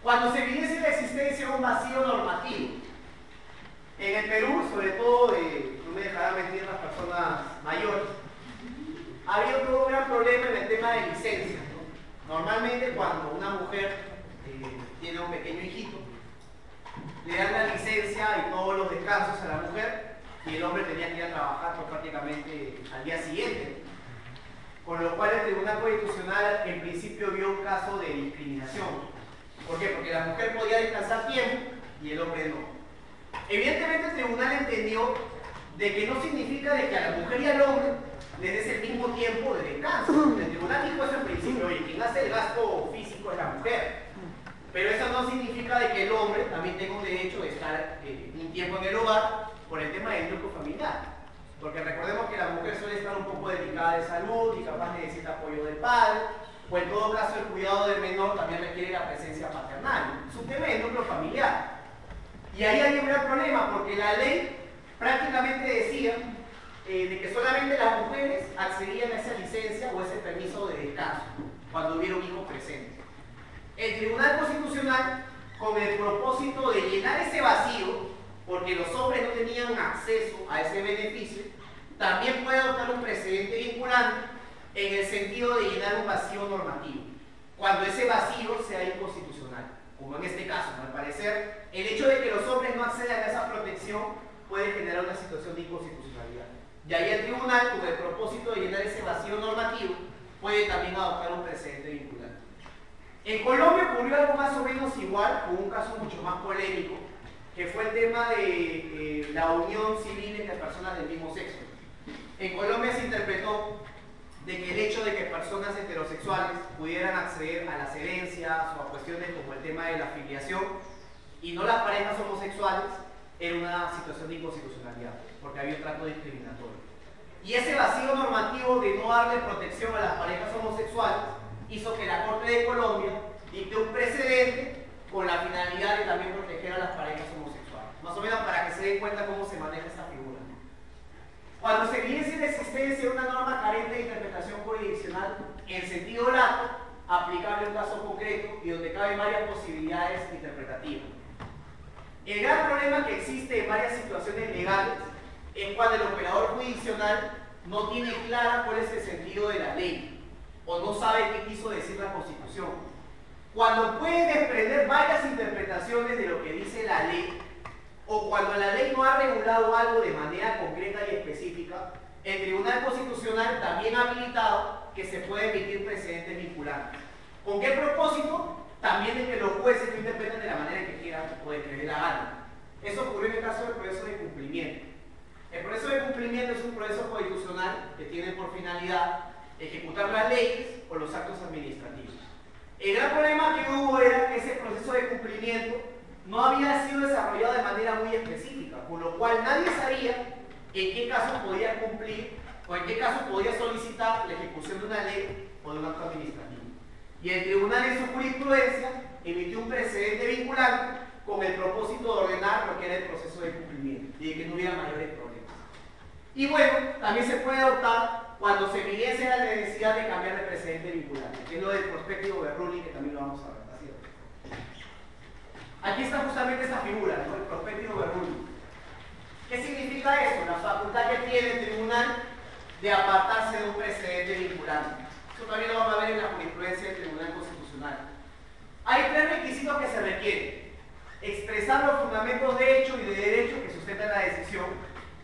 Cuando se evidencia la existencia de un vacío normativo En el Perú, sobre todo, no me dejarán mentir las personas mayores, ha habido todo un gran problema en el tema de licencias, ¿no? Normalmente cuando una mujer tiene un pequeño hijito, le dan la licencia y todos los descansos a la mujer y el hombre tenía que ir a trabajar pues, prácticamente al día siguiente. Con lo cual el Tribunal Constitucional en principio vio un caso de discriminación. ¿Por qué? Porque la mujer podía descansar tiempo y el hombre no. Evidentemente el tribunal entendió de que no significa de que a la mujer y al hombre les des el mismo tiempo de descanso. El tribunal dijo eso en principio, oye, quien hace el gasto físico es la mujer. Pero eso no significa de que el hombre también tenga un derecho de estar un tiempo en el hogar por el tema del núcleo familiar. Porque recordemos que la mujer suele estar un poco delicada de salud y capaz necesita apoyo del padre, o en todo caso el cuidado del menor también requiere la presencia paternal. Es un tema del núcleo familiar. Y ahí hay un gran problema, porque la ley prácticamente decía de que solamente las mujeres accedían a esa licencia o ese permiso de descanso cuando hubiera un hijo presente. El Tribunal Constitucional, con el propósito de llenar ese vacío, porque los hombres no tenían acceso a ese beneficio, también puede adoptar un precedente vinculante en el sentido de llenar un vacío normativo, cuando ese vacío sea inconstitucional, como en este caso. Al parecer, el hecho de que los hombres no accedan a esa protección puede generar una situación de inconstitucionalidad. Y ahí el tribunal, con el propósito de llenar ese vacío normativo, puede también adoptar un precedente vinculante. En Colombia ocurrió algo más o menos igual, con un caso mucho más polémico, que fue el tema de la unión civil entre personas del mismo sexo. En Colombia se interpretó de que el hecho de que personas heterosexuales pudieran acceder a las herencias o a cuestiones como el tema de la filiación y no las parejas homosexuales era una situación de inconstitucionalidad, porque había un trato discriminatorio. Y ese vacío normativo de no darle protección a las parejas homosexuales hizo que la Corte de Colombia dicte un precedente con la finalidad de también proteger a las parejas homosexuales. Más o menos para que se den cuenta cómo se maneja esta figura. Cuando se evidencia la existencia de una norma carente de interpretación jurisdiccional en sentido lato, aplicable a un caso concreto y donde caben varias posibilidades interpretativas. El gran problema que existe en varias situaciones legales es cuando el operador jurisdiccional no tiene clara cuál es el sentido de la ley o no sabe qué quiso decir la Constitución. Cuando puede desprender varias interpretaciones de lo que dice la ley, o cuando la ley no ha regulado algo de manera concreta y específica, el Tribunal Constitucional también ha habilitado que se puede emitir precedentes vinculantes. ¿Con qué propósito? También de que los jueces lo interpreten de la manera que quieran o de que les dé la gana. Eso ocurrió en el caso del proceso de cumplimiento. El proceso de cumplimiento es un proceso constitucional que tiene por finalidad ejecutar las leyes o los actos administrativos. El gran problema que hubo era que ese proceso de cumplimiento no había sido desarrollado de manera muy específica, con lo cual nadie sabía en qué caso podía cumplir o en qué caso podía solicitar la ejecución de una ley o de un acto administrativo. Y el tribunal en su jurisprudencia emitió un precedente vinculante con el propósito de ordenar lo que era el proceso de cumplimiento y de que no hubiera mayores problemas. Y bueno, también se puede adoptar cuando se evidencia la necesidad de cambiar de precedente vinculante, que es lo del prospective overruling, que también lo vamos a ver. Así es. Aquí está justamente esta figura, ¿no? El prospective overruling. ¿Qué significa eso? La facultad que tiene el tribunal de apartarse de un precedente vinculante. Eso también lo vamos a ver en la jurisprudencia del Tribunal Constitucional. Hay tres requisitos que se requieren. Expresar los fundamentos de hecho y de derecho que sustentan la decisión.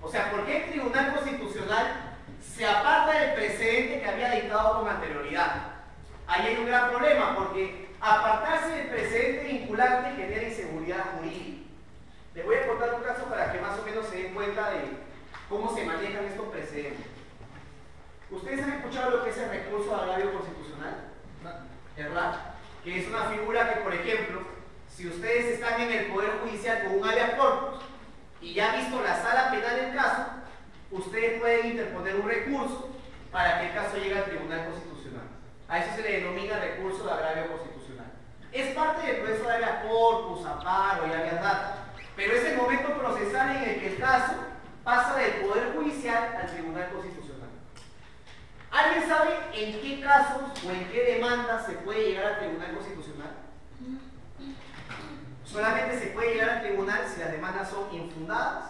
O sea, ¿por qué el Tribunal Constitucional se aparta del precedente que había dictado con anterioridad? Ahí hay un gran problema, porque apartarse del precedente vinculante genera inseguridad jurídica. Les voy a contar un caso para que más o menos se den cuenta de cómo se manejan estos precedentes. ¿Ustedes han escuchado lo que es el recurso de agravio constitucional? ¿Verdad? Que es una figura que, por ejemplo, si ustedes están en el Poder Judicial con un habeas corpus y ya han visto la sala penal del caso, ustedes pueden interponer un recurso para que el caso llegue al Tribunal Constitucional. A eso se le denomina recurso de agravio constitucional. Es parte del proceso de habeas corpus, amparo y habeas data, pero es el momento procesal en el que el caso pasa del Poder Judicial al Tribunal Constitucional. ¿Alguien sabe en qué casos o en qué demandas se puede llegar al Tribunal Constitucional? Solamente se puede llegar al tribunal si las demandas son infundadas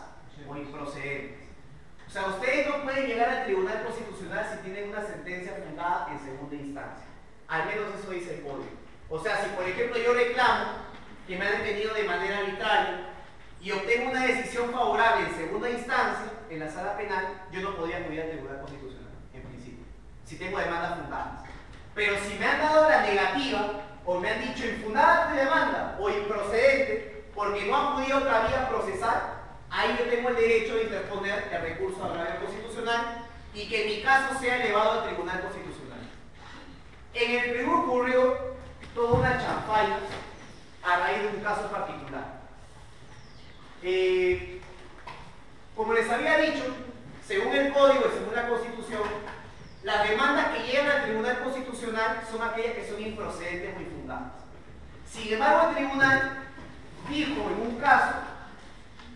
o improcedentes. O sea, ustedes no pueden llegar al Tribunal Constitucional si tienen una sentencia fundada en segunda instancia. Al menos eso dice el código. O sea, si por ejemplo yo reclamo que me han detenido de manera arbitraria y obtengo una decisión favorable en segunda instancia, en la sala penal, yo no podría acudir al Tribunal Constitucional, en principio, si tengo demandas fundadas. Pero si me han dado la negativa, o me han dicho infundada tu demanda, o improcedente, porque no han podido otra vía procesar, ahí yo tengo el derecho de interponer el recurso al agravio constitucional y que mi caso sea elevado al Tribunal Constitucional. En el Perú ocurrió toda una chanfalla a raíz de un caso particular. Como les había dicho, según el Código y según la Constitución, las demandas que llegan al Tribunal Constitucional son aquellas que son improcedentes o infundadas. Sin embargo, el Tribunal dijo en un caso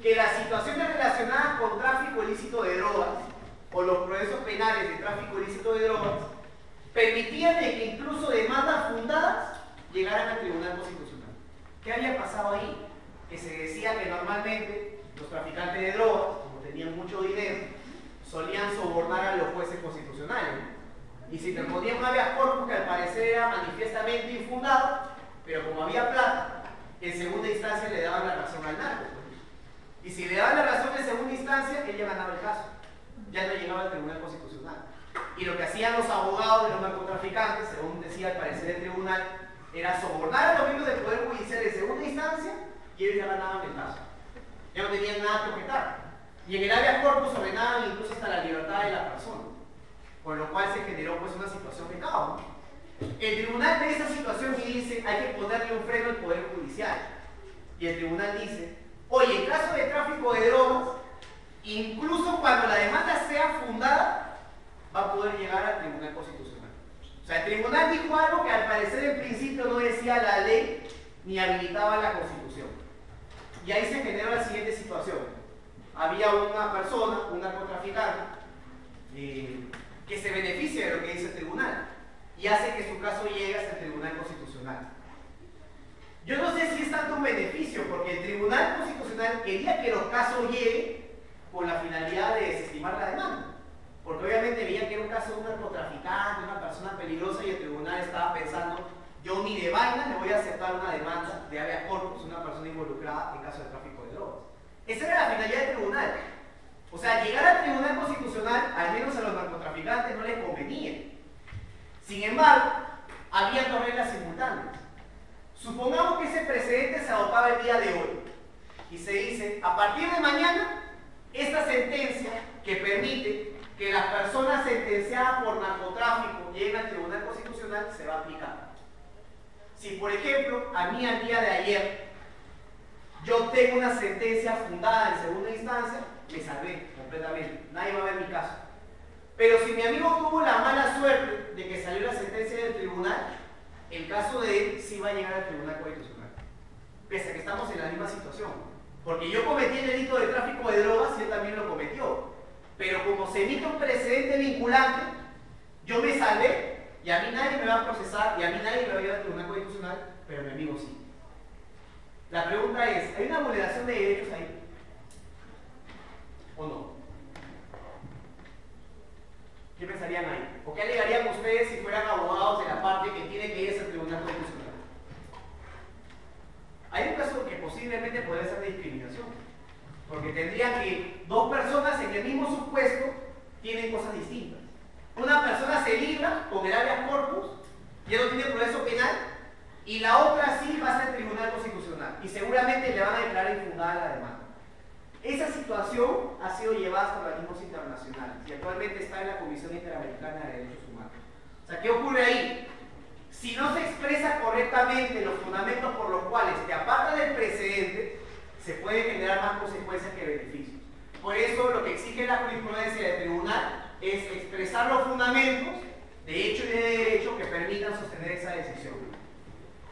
que las situaciones relacionadas con tráfico ilícito de drogas o los procesos penales de tráfico ilícito de drogas permitían de que incluso demandas fundadas llegaran al Tribunal Constitucional. ¿Qué había pasado ahí? Que se decía que normalmente los traficantes de drogas, como tenían mucho dinero, solían sobornar a los jueces constitucionales, ¿no? Y si te ponían un habeas corpus que al parecer era manifiestamente infundado, pero como había plata, en segunda instancia le daban la razón al narco. Y si le daban la razón en segunda instancia, él ya ganaba el caso. Ya no llegaba al Tribunal Constitucional. Y lo que hacían los abogados de los narcotraficantes, según decía al parecer el tribunal, era sobornar a los miembros del Poder Judicial en segunda instancia y ellos ya ganaban el caso. Ya no tenían nada que objetar. Y en el habeas corpus ordenaban incluso hasta la libertad de la persona. Con lo cual se generó pues una situación de caos, ¿no? El tribunal ve esa situación y dice, hay que ponerle un freno al Poder Judicial. Y el tribunal dice, oye, en caso de tráfico de drogas, incluso cuando la demanda sea fundada, va a poder llegar al Tribunal Constitucional. O sea, el tribunal dijo algo que al parecer en principio no decía la ley ni habilitaba la Constitución. Y ahí se generó la siguiente situación. Había una persona, un narcotraficante, que se beneficia de lo que dice el tribunal y hace que su caso llegue hasta el Tribunal Constitucional. Yo no sé si es tanto un beneficio, porque el Tribunal Constitucional quería que los casos lleguen con la finalidad de desestimar la demanda. Porque obviamente veía que era un caso de un narcotraficante, una persona peligrosa, y el tribunal estaba pensando, yo ni de vaina le voy a aceptar una demanda de habeas corpus, una persona involucrada en caso de tráfico de drogas. Esa era la finalidad del tribunal. O sea, llegar al Tribunal Constitucional, al menos a los narcotraficantes, no les convenía. Sin embargo, había dos reglas simultáneas. Supongamos que ese precedente se adoptaba el día de hoy y se dice, a partir de mañana, esta sentencia que permite que las personas sentenciadas por narcotráfico lleguen al Tribunal Constitucional se va a aplicar. Si, por ejemplo, a mí al día de ayer yo tengo una sentencia fundada en segunda instancia, me salvé completamente, nadie va a ver mi caso. Pero si mi amigo tuvo la mala suerte de que salió la sentencia del tribunal, el caso de él sí va a llegar al Tribunal Constitucional, pese a que estamos en la misma situación. Porque yo cometí el delito de tráfico de drogas y él también lo cometió. Pero como se emite un precedente vinculante, yo me salvé y a mí nadie me va a procesar y a mí nadie me va a llevar al Tribunal Constitucional, pero mi amigo sí. La pregunta es, ¿hay una vulneración de derechos ahí? ¿O no? ¿Qué pensarían ahí? ¿O qué alegarían ustedes si fueran abogados de la parte que tiene que irse al Tribunal Constitucional? Hay un caso que posiblemente podría ser de discriminación, porque tendrían que dos personas en el mismo supuesto tienen cosas distintas. Una persona se libra con el habeas corpus, ya no tiene proceso penal, y la otra sí va a ser Tribunal Constitucional, y seguramente le van a declarar infundada la demanda. Esa situación ha sido llevada hasta organismos internacionales y actualmente está en la Comisión Interamericana de Derechos Humanos. O sea, ¿qué ocurre ahí? Si no se expresa correctamente los fundamentos por los cuales te apartan del precedente, se puede generar más consecuencias que beneficios. Por eso lo que exige la jurisprudencia del tribunal es expresar los fundamentos de hecho y de derecho que permitan sostener esa decisión.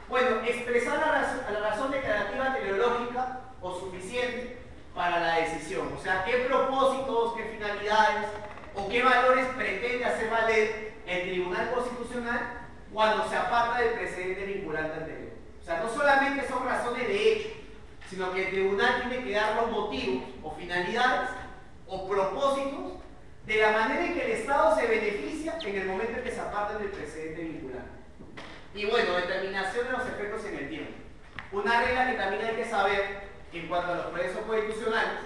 Bueno, expresar la razón declarativa teleológica o suficiente para la decisión. O sea, qué propósitos, qué finalidades o qué valores pretende hacer valer el Tribunal Constitucional cuando se aparta del precedente vinculante anterior. O sea, no solamente son razones de hecho, sino que el tribunal tiene que dar los motivos o finalidades o propósitos de la manera en que el Estado se beneficia en el momento en que se apartan del precedente vinculante. Y bueno, determinación de los efectos en el tiempo. Una regla que también hay que saber en cuanto a los procesos constitucionales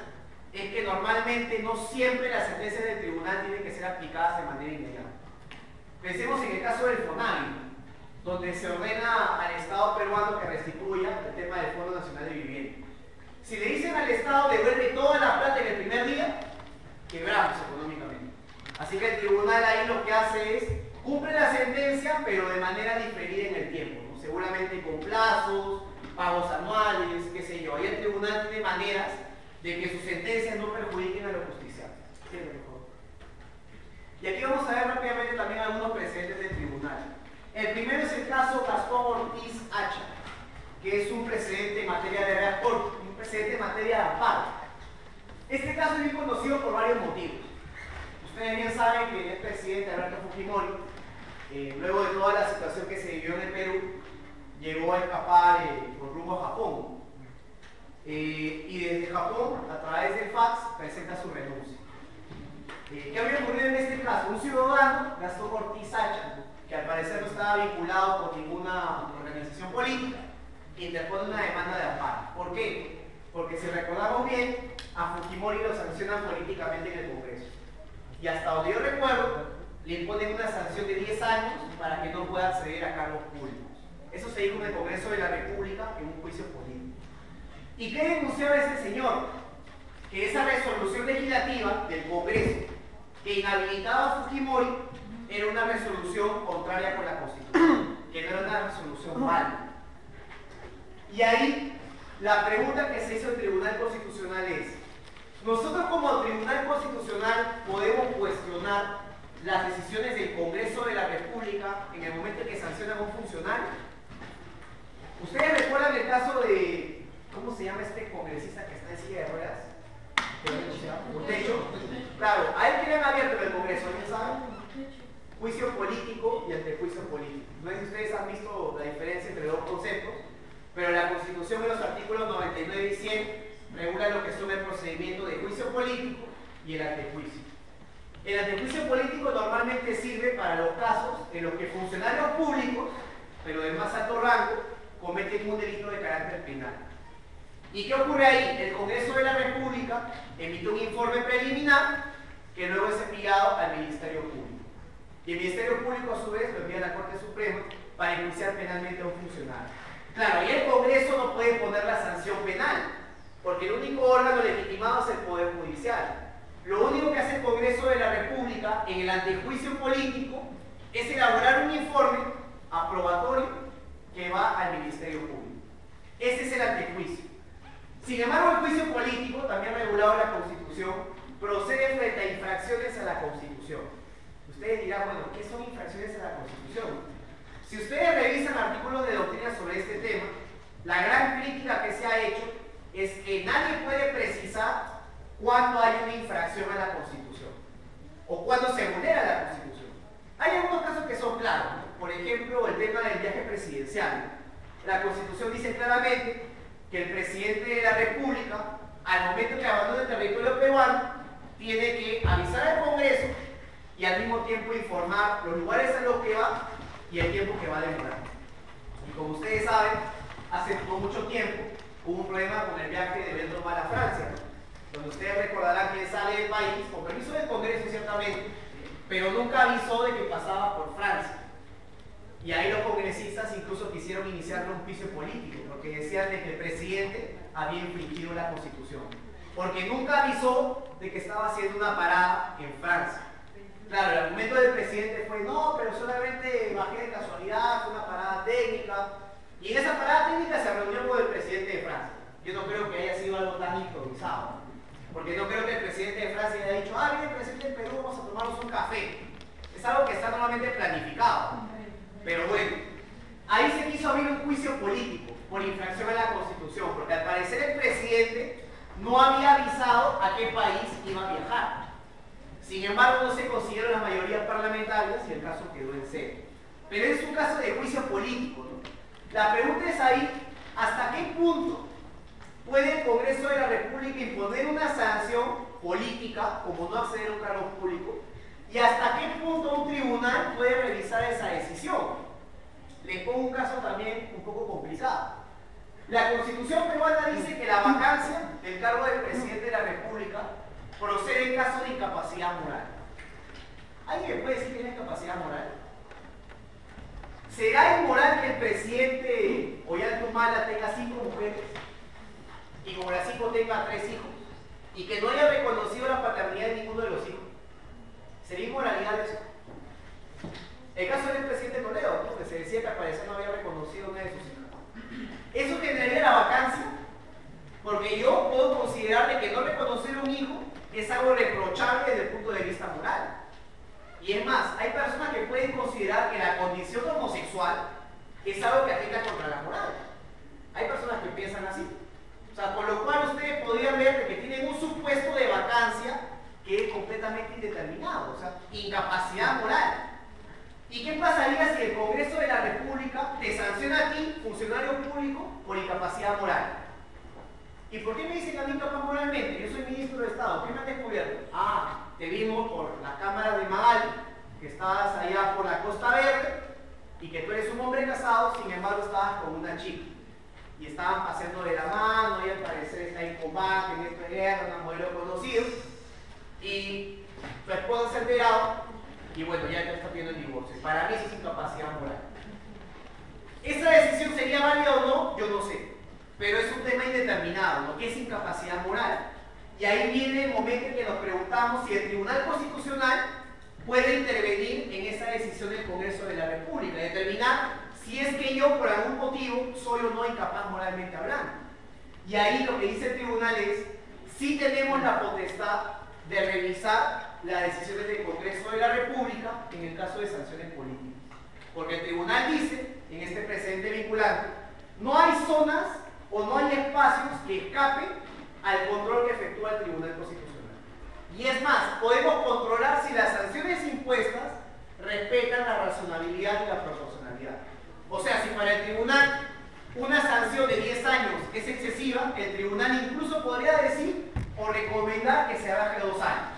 es que normalmente no siempre las sentencias del tribunal tienen que ser aplicadas de manera inmediata. Pensemos en el caso del FONAVI, donde se ordena al Estado peruano que restituya el tema del Fondo Nacional de Vivienda. Si le dicen al Estado devuelve toda la plata en el primer día, quebramos económicamente. Así que el tribunal ahí lo que hace es cumple la sentencia, pero de manera diferida en el tiempo, ¿no? Seguramente con plazos, pagos anuales, qué sé yo. Ahí el tribunal tiene maneras de que sus sentencias no perjudiquen a los justiciables. Y aquí vamos a ver rápidamente también algunos precedentes del tribunal. El primero es el caso Gastón Ortiz Hacha, que es un precedente en materia de real corte, un precedente en materia de amparo. Este caso es bien conocido por varios motivos. Ustedes bien saben que el presidente Alberto Fujimori, luego de toda la situación que se vivió en el Perú, llegó a escapar por rumbo a Japón. Y desde Japón, a través del fax, presenta su renuncia. ¿Qué había ocurrido en este caso? Un ciudadano, Gastón Ortiz Hacha, que al parecer no estaba vinculado con ninguna organización política, interpone una demanda de amparo. ¿Por qué? Porque si recordamos bien, a Fujimori lo sancionan políticamente en el Congreso. Y hasta donde yo recuerdo, le imponen una sanción de 10 años para que no pueda acceder a cargos públicos. Eso se dijo en el Congreso de la República en un juicio político. ¿Y qué denunciaba este señor? Que esa resolución legislativa del Congreso que inhabilitaba a Fujimori era una resolución contraria con la Constitución, que no era una resolución válida. Y ahí la pregunta que se hizo el Tribunal Constitucional es: ¿nosotros como Tribunal Constitucional podemos cuestionar las decisiones del Congreso de la República en el momento en que sancionan a un funcionario? ¿Ustedes recuerdan el caso de, ¿cómo se llama este congresista que está en silla de ruedas? Techo. Claro, a él que le han abierto en el Congreso, ¿alguien sabe? Juicio político y antejuicio político. No sé si ustedes han visto la diferencia entre los dos conceptos, pero la Constitución en los artículos 99 y 100 regula lo que son el procedimiento de juicio político y el antejuicio. El antejuicio político normalmente sirve para los casos en los que funcionarios públicos, pero de más alto rango, cometen un delito de carácter penal. ¿Y qué ocurre ahí? El Congreso de la República emite un informe preliminar que luego es enviado al Ministerio Público. Y el Ministerio Público, a su vez, lo envía a la Corte Suprema para enjuiciar penalmente a un funcionario. Claro, ahí el Congreso no puede poner la sanción penal, porque el único órgano legitimado es el Poder Judicial. Lo único que hace el Congreso de la República en el antejuicio político es elaborar un informe aprobatorio que va al Ministerio Público. Ese es el antejuicio. Sin embargo, el juicio político, también regulado en la Constitución, procede frente a infracciones a la Constitución. Ustedes dirán, bueno, ¿qué son infracciones a la Constitución? Si ustedes revisan artículos de doctrina sobre este tema, la gran crítica que se ha hecho es que nadie puede precisar cuándo hay una infracción a la Constitución o cuándo se vulnera la Constitución. Hay algunos casos que son claros, ¿no? Por ejemplo, el tema del viaje presidencial. La Constitución dice claramente que el presidente de la República, al momento que abandone el territorio peruano, tiene que avisar al Congreso y al mismo tiempo informar los lugares a los que va y el tiempo que va a demorar. Y como ustedes saben, hace no mucho tiempo hubo un problema con el viaje de Pedro Mal a Francia, ¿no? Donde ustedes recordarán que él sale del país con permiso del Congreso ciertamente, pero nunca avisó de que pasaba por Francia. Y ahí los congresistas incluso quisieron iniciar un juicio político, porque decían de que el presidente había infringido la Constitución, porque nunca avisó de que estaba haciendo una parada en Francia. Claro, el argumento del presidente fue: no, pero solamente bajé de casualidad, fue una parada técnica. Y en esa parada técnica se reunió con el presidente de Francia. Yo no creo que haya sido algo tan improvisado, porque no creo que el presidente de Francia haya dicho: ah, bien, presidente del Perú, vamos a tomarnos un café. Es algo que está normalmente planificado. Pero bueno, ahí se quiso abrir un juicio político por infracción a la Constitución, porque al parecer el presidente no había avisado a qué país iba a viajar. Sin embargo, no se consiguieron las mayorías parlamentarias y el caso quedó en cero. Pero es un caso de juicio político, ¿no? La pregunta es ahí, ¿hasta qué punto ¿puede el Congreso de la República imponer una sanción política, como no acceder a un cargo público? ¿Y hasta qué punto un tribunal puede revisar esa decisión? Les pongo un caso también un poco complicado. La Constitución peruana dice que la vacancia del cargo del presidente de la República procede en caso de incapacidad moral. ¿Alguien puede decir que tiene incapacidad moral? ¿Será inmoral que el presidente Ollanta tenga 5 mujeres y como las 5 tenga 3 hijos y que no haya reconocido la paternidad de ninguno de los hijos? ¿Sería inmoralidad eso? El caso del presidente Toledo, ¿no? Que se decía que al parecer no había reconocido una de sus hijas. ¿Eso generaría la vacancia? Porque yo puedo considerar de que no reconocer un hijo es algo reprochable desde el punto de vista moral. Y es más, hay personas que pueden considerar que la condición homosexual es algo que atenta contra la moral. Hay personas que piensan así. O sea, con lo cual ustedes podrían ver que tienen un supuesto de vacancia que es completamente indeterminado, o sea, incapacidad moral. ¿Y qué pasaría si el Congreso de la República te sanciona a ti, funcionario público, por incapacidad moral? ¿Y por qué me dicen a mí incapaz moralmente? Yo soy ministro de Estado. ¿Qué me han descubierto? Ah, te vimos por las cámaras de Magali, que estabas allá por la Costa Verde y que tú eres un hombre casado, sin embargo estabas con una chica. Y estaban paseando de la mano, y al parecer está en combate, en esta guerra, una modelo conocido. Y tu esposa se ha enterado y bueno, ya te está pidiendo el divorcio. Para mí eso es incapacidad moral. ¿Esa decisión sería válida o no? Yo no sé. Pero es un tema indeterminado, ¿no? ¿Qué es incapacidad moral? Y ahí viene el momento en que nos preguntamos si el Tribunal Constitucional puede intervenir en esa decisión del Congreso de la República, determinar si es que yo por algún motivo soy o no incapaz moralmente hablando. Y ahí lo que dice el tribunal es, si tenemos la potestad de revisar las decisiones del Congreso de la República en el caso de sanciones políticas. Porque el tribunal dice, en este precedente vinculante, no hay zonas o no hay espacios que escapen al control que efectúa el Tribunal Constitucional. Y es más, podemos controlar si las sanciones impuestas respetan la razonabilidad y la proporcionalidad. O sea, si para el tribunal una sanción de 10 años es excesiva, el tribunal incluso podría decir o recomendar que se baje a 2 años,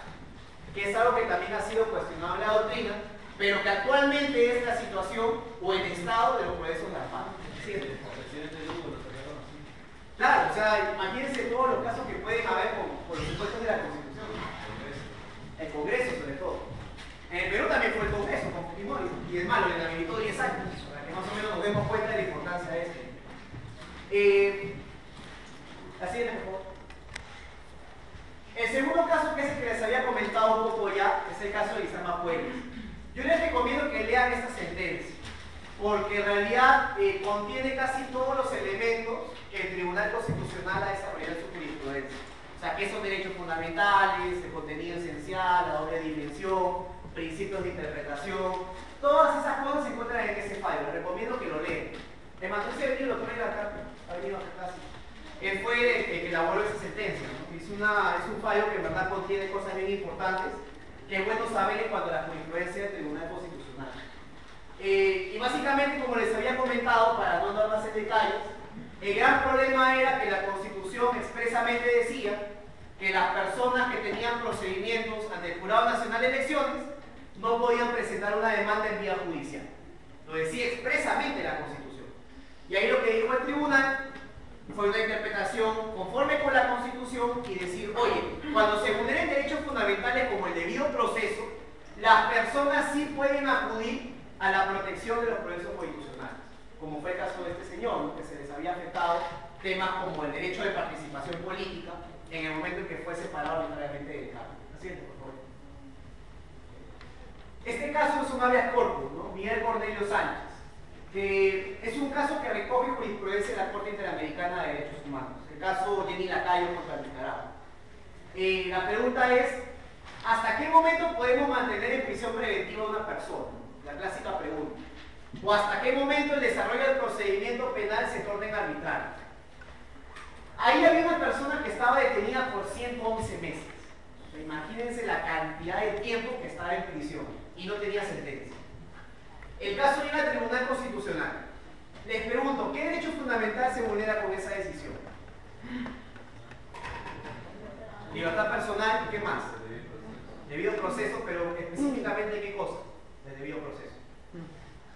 que es algo que también ha sido cuestionado en la doctrina, pero que actualmente es la situación o el estado de los procesos de la paz. Claro, o sea, imagínense todos los casos que pueden haber con los supuestos de la Constitución. El Congreso, sobre todo. En el Perú también fue el Congreso con Fujimori, y es malo, le habilitó 10 años, para que más o menos nos demos cuenta de la importancia de esto. La siguiente, por favor. El segundo caso, que es el que les había comentado un poco ya, es el caso de Isama Puelles. Yo les recomiendo que lean esta sentencia, porque en realidad contiene casi todos los elementos que el Tribunal Constitucional ha desarrollado en su jurisprudencia. O sea, que son derechos fundamentales, el contenido esencial, la doble dimensión, principios de interpretación. Todas esas cosas se encuentran en ese fallo. Les recomiendo que lo lean. El matriz de venido, lo trae acá, ha venido acá casi. Él fue el que elaboró esa sentencia, ¿no? Es un fallo que en verdad contiene cosas bien importantes, que es bueno saber cuando la jurisprudencia del Tribunal Constitucional. Y básicamente, como les había comentado, para no dar más en detalles, el gran problema era que la Constitución expresamente decía que las personas que tenían procedimientos ante el Jurado Nacional de Elecciones no podían presentar una demanda en vía judicial. Lo decía expresamente la Constitución. Y ahí lo que dijo el tribunal fue una interpretación conforme con la Constitución y decir, oye, cuando se vulneren derechos fundamentales como el debido proceso, las personas sí pueden acudir a la protección de los procesos constitucionales, como fue el caso de este señor, ¿no? Que se les había afectado temas como el derecho de participación política en el momento en que fue separado arbitrariamente del cargo. Siguiente, por favor. Este caso es un habeas corpus, ¿no? Miguel Cornelio Sánchez, que es un caso que recoge jurisprudencia de la Corte Interamericana de Derechos Humanos, el caso Jenny Lacayo contra Nicaragua. La pregunta es, ¿hasta qué momento podemos mantener en prisión preventiva a una persona? La clásica pregunta. ¿O hasta qué momento el desarrollo del procedimiento penal se torna arbitrario? Ahí había una persona que estaba detenida por 111 meses. O sea, imagínense la cantidad de tiempo que estaba en prisión y no tenía sentencia. El caso llega al Tribunal Constitucional. Les pregunto, ¿qué derecho fundamental se vulnera con esa decisión? Libertad personal, ¿y qué más? Debido proceso, pero específicamente ¿qué cosa? El debido proceso.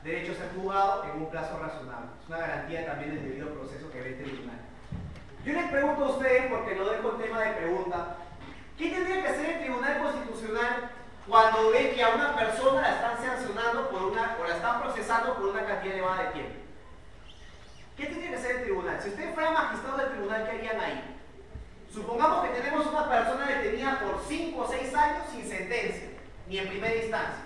Derecho a ser juzgado en un plazo razonable. Es una garantía también del debido proceso que ve el tribunal. Yo les pregunto a ustedes, porque lo dejo el tema de pregunta, ¿qué tendría que hacer el Tribunal Constitucional cuando ve que a una persona la están sancionando o la están procesando por una cantidad elevada de tiempo? ¿Qué tendría que hacer el tribunal? Si ustedes fueran magistrados del tribunal, ¿qué harían ahí? Supongamos que tenemos una persona detenida por 5 o 6 años sin sentencia, ni en primera instancia.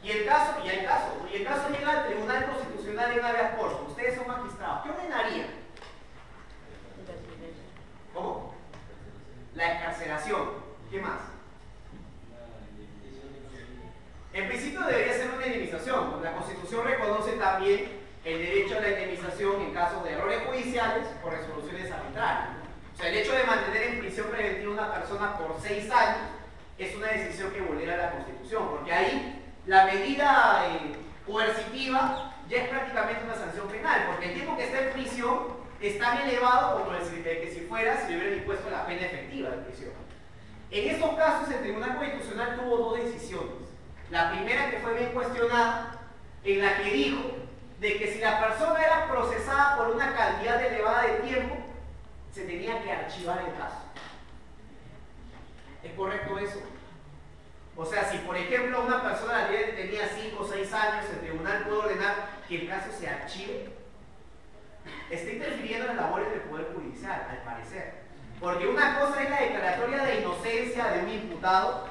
Y el caso llega al Tribunal Constitucional en habeas corpus. Ustedes son magistrados. ¿Qué ordenarían? ¿Cómo? La excarcelación. ¿Qué más? En principio debería ser una indemnización. La Constitución reconoce también el derecho a la indemnización en casos de errores judiciales por resoluciones arbitrarias. O sea, el hecho de mantener en prisión preventiva a una persona por 6 años es una decisión que vulnera la Constitución, porque ahí la medida coercitiva ya es prácticamente una sanción penal, porque el tiempo que está en prisión es tan elevado como el que si le hubiera impuesto la pena efectiva de prisión. En estos casos el Tribunal Constitucional tuvo 2 decisiones. La primera, que fue bien cuestionada, en la que dijo de que si la persona era procesada por una cantidad elevada de tiempo, se tenía que archivar el caso. ¿Es correcto eso? O sea, si por ejemplo una persona tenía 5 o 6 años, el tribunal puede ordenar que el caso se archive. Está interfiriendo en las labores del Poder Judicial, al parecer. Porque una cosa es la declaratoria de inocencia de un imputado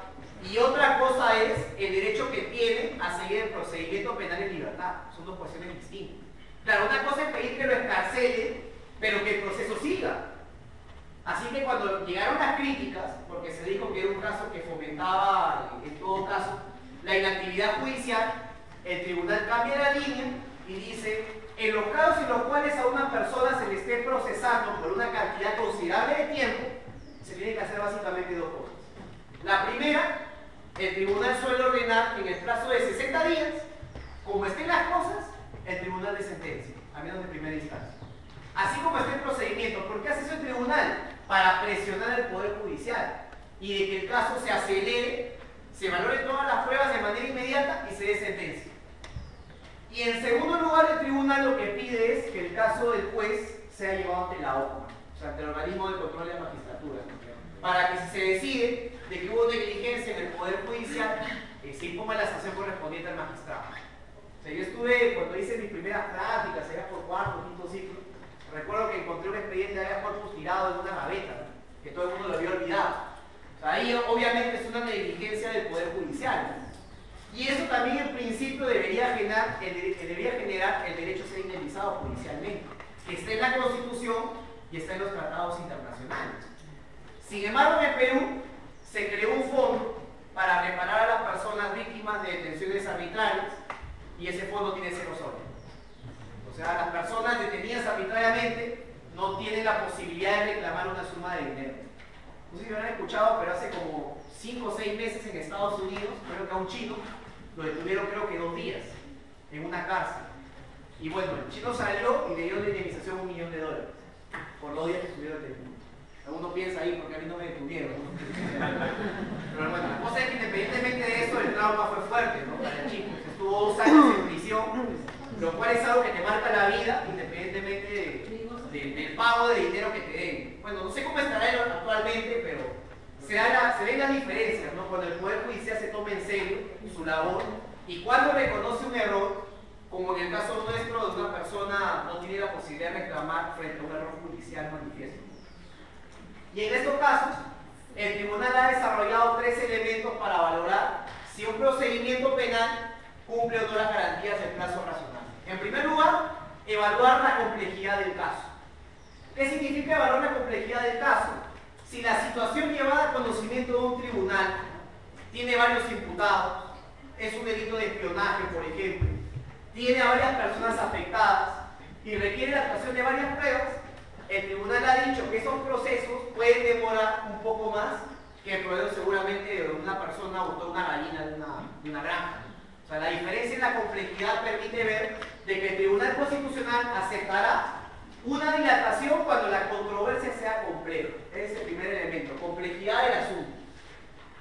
y otra cosa es el derecho que tiene a seguir el procedimiento penal en libertad. Son 2 cuestiones distintas. Claro, una cosa es pedir que lo escarcelen, pero que el proceso siga. Así que cuando llegaron las críticas, porque se dijo que era un caso que fomentaba, en todo caso, la inactividad judicial, el tribunal cambia la línea y dice: en los casos en los cuales a una persona se le esté procesando por una cantidad considerable de tiempo, se tienen que hacer básicamente 2 cosas. La primera, el tribunal suele ordenar que en el plazo de 60 días, como estén las cosas, el tribunal de sentencia, a menos de primera instancia. Así como está el procedimiento. ¿Por qué hace eso el tribunal? Para presionar al Poder Judicial y de que el caso se acelere, se valoren todas las pruebas de manera inmediata y se dé sentencia. Y en segundo lugar, el tribunal lo que pide es que el caso del juez sea llevado ante la OCMA, o sea, ante el organismo de control de la magistratura, para que si se decide de que hubo negligencia en el Poder Judicial, se imponga la sanción correspondiente al magistrado. O sea, yo estuve, cuando hice mis primeras prácticas, allá por 4º o 5º ciclo, recuerdo que encontré un expediente de habeas corpus tirado en una gaveta, ¿no? Que todo el mundo lo había olvidado. O sea, ahí obviamente es una negligencia del Poder Judicial. Y eso también en principio debería generar el derecho a ser indemnizado judicialmente, que está en la Constitución y está en los tratados internacionales. Sin embargo, en el Perú se creó un fondo para reparar a las personas víctimas de detenciones arbitrarias y ese fondo tiene 0 soles. O sea, las personas detenidas arbitrariamente no tienen la posibilidad de reclamar una suma de dinero. No sé si lo han escuchado, pero hace como 5 o 6 meses en Estados Unidos, creo que a un chino lo detuvieron creo que 2 días en una cárcel. Y bueno, el chino salió y le dio de indemnización $1 millón por los días que estuvieron detenidos. Uno piensa ahí, porque a mí no me detuvieron, ¿no? Pero bueno, la cosa es que independientemente de eso, el trauma fue fuerte, ¿no? Para el chico. Estuvo 2 años en prisión, lo cual es algo que te marca la vida, independientemente del pago de dinero que te den. Bueno, no sé cómo estará él actualmente, pero se ven las diferencias, ¿no? Cuando el Poder Judicial se toma en serio su labor y cuando reconoce un error, como en el caso nuestro, donde una persona no tiene la posibilidad de reclamar frente a un error judicial manifiesto. Y en estos casos, el tribunal ha desarrollado 3 elementos para valorar si un procedimiento penal cumple o no las garantías del plazo razonable. En primer lugar, evaluar la complejidad del caso. ¿Qué significa evaluar la complejidad del caso? Si la situación llevada a conocimiento de un tribunal tiene varios imputados, es un delito de espionaje, por ejemplo, tiene a varias personas afectadas y requiere la actuación de varias pruebas, el tribunal ha dicho que esos procesos pueden demorar un poco más que el proceso seguramente de una persona botó una gallina de una granja. O sea, la diferencia en la complejidad permite ver de que el Tribunal Constitucional aceptará Una dilatación cuando la controversia sea compleja. Ese es el primer elemento, complejidad del asunto.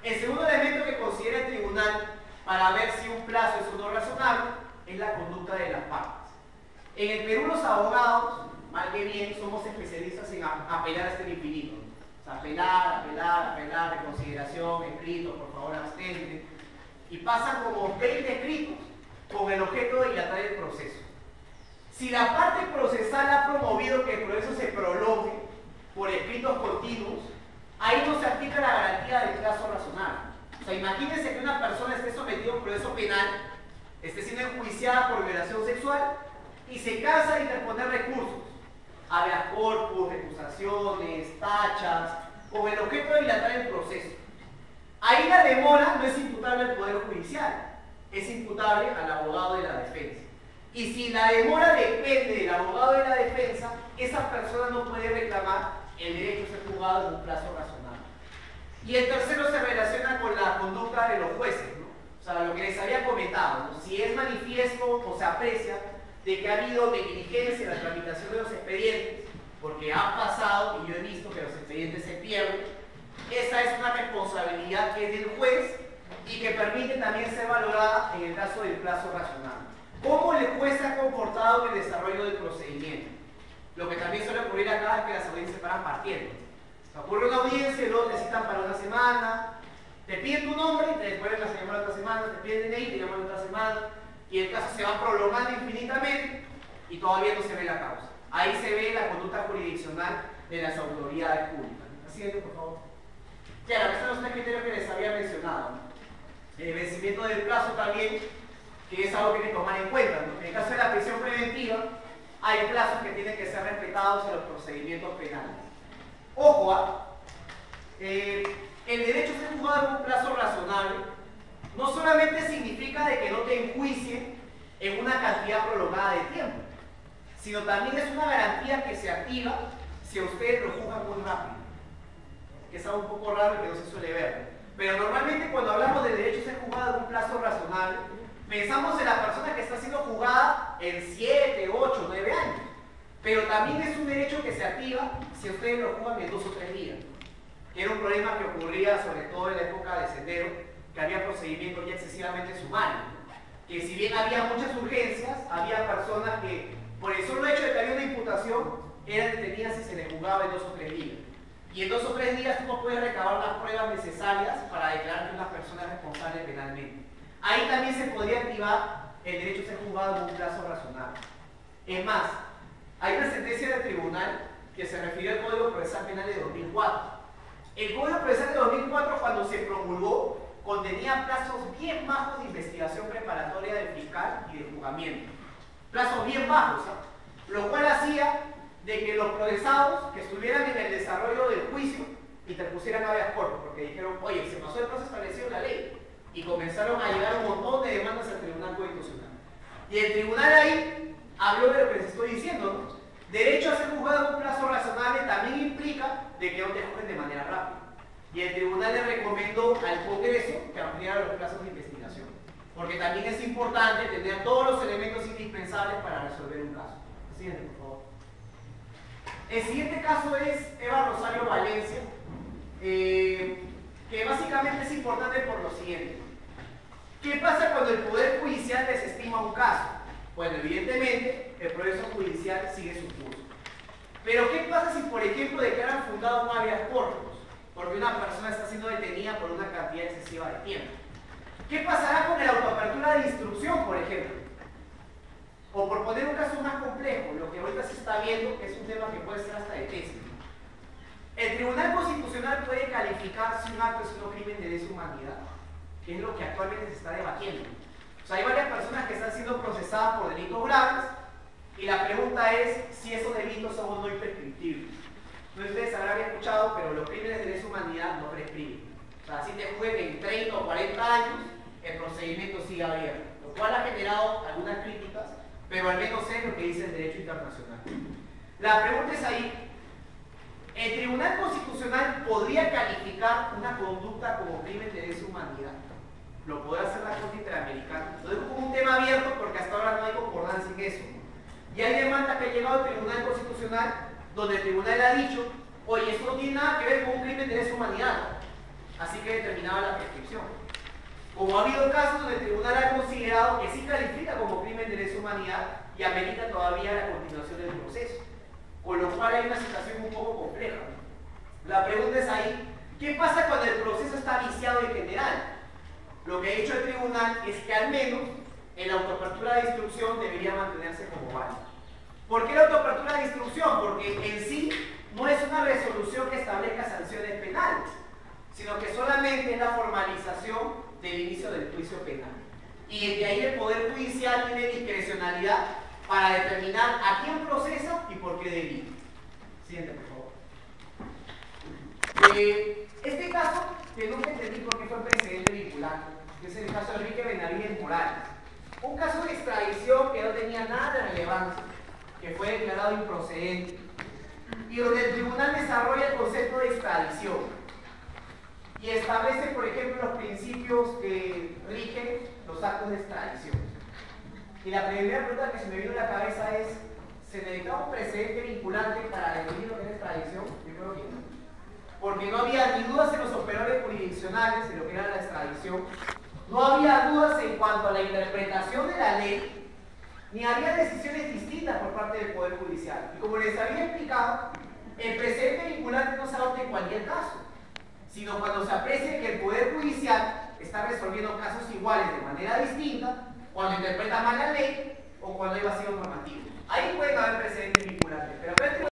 El segundo elemento que considera el tribunal para ver si un plazo es o no razonable es la conducta de las partes. En el Perú los abogados, mal que bien, somos especialistas en apelar hasta el infinito. O sea, apelar, reconsideración, escritos, por favor abstente. Y pasan como 20 escritos con el objeto de dilatar el proceso. Si la parte procesal ha promovido que el proceso se prolongue por escritos continuos, ahí no se aplica la garantía del plazo razonable. O sea, imagínense que una persona esté sometida a un proceso penal, esté siendo enjuiciada por violación sexual y se cansa de interponer recursos, habeas corpus, recusaciones, tachas, con el objeto de dilatar el proceso. Ahí la demora no es imputable al Poder Judicial, es imputable al abogado de la defensa. Y si la demora depende del abogado de la defensa, esa persona no puede reclamar el derecho a ser juzgado en un plazo razonable. Y el tercero se relaciona con la conducta de los jueces, ¿no? O sea, lo que les había comentado, ¿no? Si es manifiesto o se aprecia de que ha habido negligencia en la tramitación de los expedientes, porque ha pasado, y yo he visto que los expedientes se pierden, esa es una responsabilidad que es del juez y que permite también ser valorada en el caso del plazo razonable. ¿Cómo el juez se ha comportado en el desarrollo del procedimiento? Lo que también suele ocurrir acá es que las audiencias se paran partiendo. Ocurre una audiencia y luego te citan para una semana, te piden tu nombre, te vuelven a llamar otra semana, te piden DNI, te llaman otra semana, y el caso se va prolongando infinitamente y todavía no se ve la causa. Ahí se ve la conducta jurisdiccional de las autoridades públicas. Siguiente, por favor. Claro, estos son los tres criterios que les había mencionado, ¿no? El vencimiento del plazo también, que es algo que hay que tomar en cuenta, ¿no? En el caso de la prisión preventiva, hay plazos que tienen que ser respetados en los procedimientos penales. Ojo, el derecho a ser juzgado en un plazo razonable no solamente significa de que no te enjuicien en una cantidad prolongada de tiempo, sino también es una garantía que se activa si a ustedes lo juzgan muy rápido, que es algo un poco raro y que no se suele ver, ¿no? Pero normalmente cuando hablamos del derecho a ser juzgado en un plazo razonable, pensamos en la persona que está siendo juzgada en 7, 8, 9 años. Pero también es un derecho que se activa si ustedes lo juzgan en 2 o 3 días. Que era un problema que ocurría sobre todo en la época de Sendero, que había procedimientos ya excesivamente sumarios. Que si bien había muchas urgencias, había personas que por el solo hecho de que había una imputación, eran detenidas y se les juzgaba en 2 o 3 días. Y en 2 o 3 días tú no puedes recabar las pruebas necesarias para declarar que una persona es responsable penalmente. Ahí también se podría activar el derecho a ser juzgado en un plazo razonable. Es más, hay una sentencia del tribunal que se refirió al Código Procesal Penal de 2004. El Código Procesal de 2004, cuando se promulgó, contenía plazos bien bajos de investigación preparatoria del fiscal y de juzgamiento. Plazos bien bajos, ¿eh? Lo cual hacía de que los procesados que estuvieran en el desarrollo del juicio interpusieran habeas corpus, porque dijeron, oye, se pasó el plazo establecido en la ley, y comenzaron a llegar un montón de demandas al Tribunal Constitucional. Y el tribunal ahí habló de lo que les estoy diciendo, ¿no? Derecho a ser juzgado en un plazo razonable también implica de que no te juzguen de manera rápida. Y el tribunal le recomendó al Congreso que ampliara los plazos de investigación, porque también es importante tener todos los elementos indispensables para resolver un caso. Siguiente, por favor. El siguiente caso es Eva Rosario Valencia, que básicamente es importante por lo siguiente. ¿Qué pasa cuando el Poder Judicial desestima un caso? Bueno, evidentemente, el proceso judicial sigue su curso. Pero ¿qué pasa si, por ejemplo, declaran fundado un habeas corpus? Porque una persona está siendo detenida por una cantidad excesiva de tiempo. ¿Qué pasará con la autoapertura de instrucción, por ejemplo? O por poner un caso más complejo, lo que ahorita se está viendo, que es un tema que puede ser hasta de tesis. El Tribunal Constitucional puede calificar si un acto es un crimen de lesa humanidad, que es lo que actualmente se está debatiendo. O sea, hay varias personas que están siendo procesadas por delitos graves y la pregunta es si esos delitos son o no imprescriptibles. No sé si ustedes habrán escuchado, pero los crímenes de lesa humanidad no prescriben. O sea, si te juzguen en 30 o 40 años, el procedimiento sigue abierto, lo cual ha generado algunas críticas, pero al menos es lo que dice el derecho internacional. La pregunta es ahí, ¿el Tribunal Constitucional podría calificar una conducta como crimen de lesa humanidad? Lo puede hacer la Corte Interamericana. Lo dejo como un tema abierto porque hasta ahora no hay concordancia en eso. Y hay demandas que han llegado al Tribunal Constitucional donde el tribunal ha dicho, oye, esto no tiene nada que ver con un crimen de lesa humanidad, así que determinaba la prescripción. Como ha habido casos donde el tribunal ha considerado que sí califica como crimen de lesa humanidad y amerita todavía la continuación del proceso, con lo cual hay una situación un poco compleja. La pregunta es ahí, ¿qué pasa cuando el proceso está viciado en general? Lo que ha dicho el tribunal es que al menos en la autoapertura de instrucción debería mantenerse como válido. ¿Por qué la autoapertura de instrucción? Porque en sí no es una resolución que establezca sanciones penales, sino que solamente es la formalización del inicio del juicio penal. Y de ahí el Poder Judicial tiene discrecionalidad para determinar a quién procesa y por qué delito. Siguiente, por favor. Este caso, que nunca entendí por qué fue precedente vinculante, que es el caso de Enrique Benavides Morales. Un caso de extradición que no tenía nada de relevancia, que fue declarado improcedente, y donde el tribunal desarrolla el concepto de extradición y establece, por ejemplo, los principios que rigen los actos de extradición. Y la primera pregunta que se me vino a la cabeza es, ¿se necesitaba un precedente vinculante para definir lo que es extradición? Yo creo que no. Porque no había ni dudas en los operadores jurisdiccionales de lo que era la extradición, no había dudas en cuanto a la interpretación de la ley, ni había decisiones distintas por parte del Poder Judicial. Y como les había explicado, el precedente vinculante no se adopta en cualquier caso, sino cuando se aprecie que el Poder Judicial está resolviendo casos iguales de manera distinta, cuando interpreta mal la ley o cuando hay vacío normativo.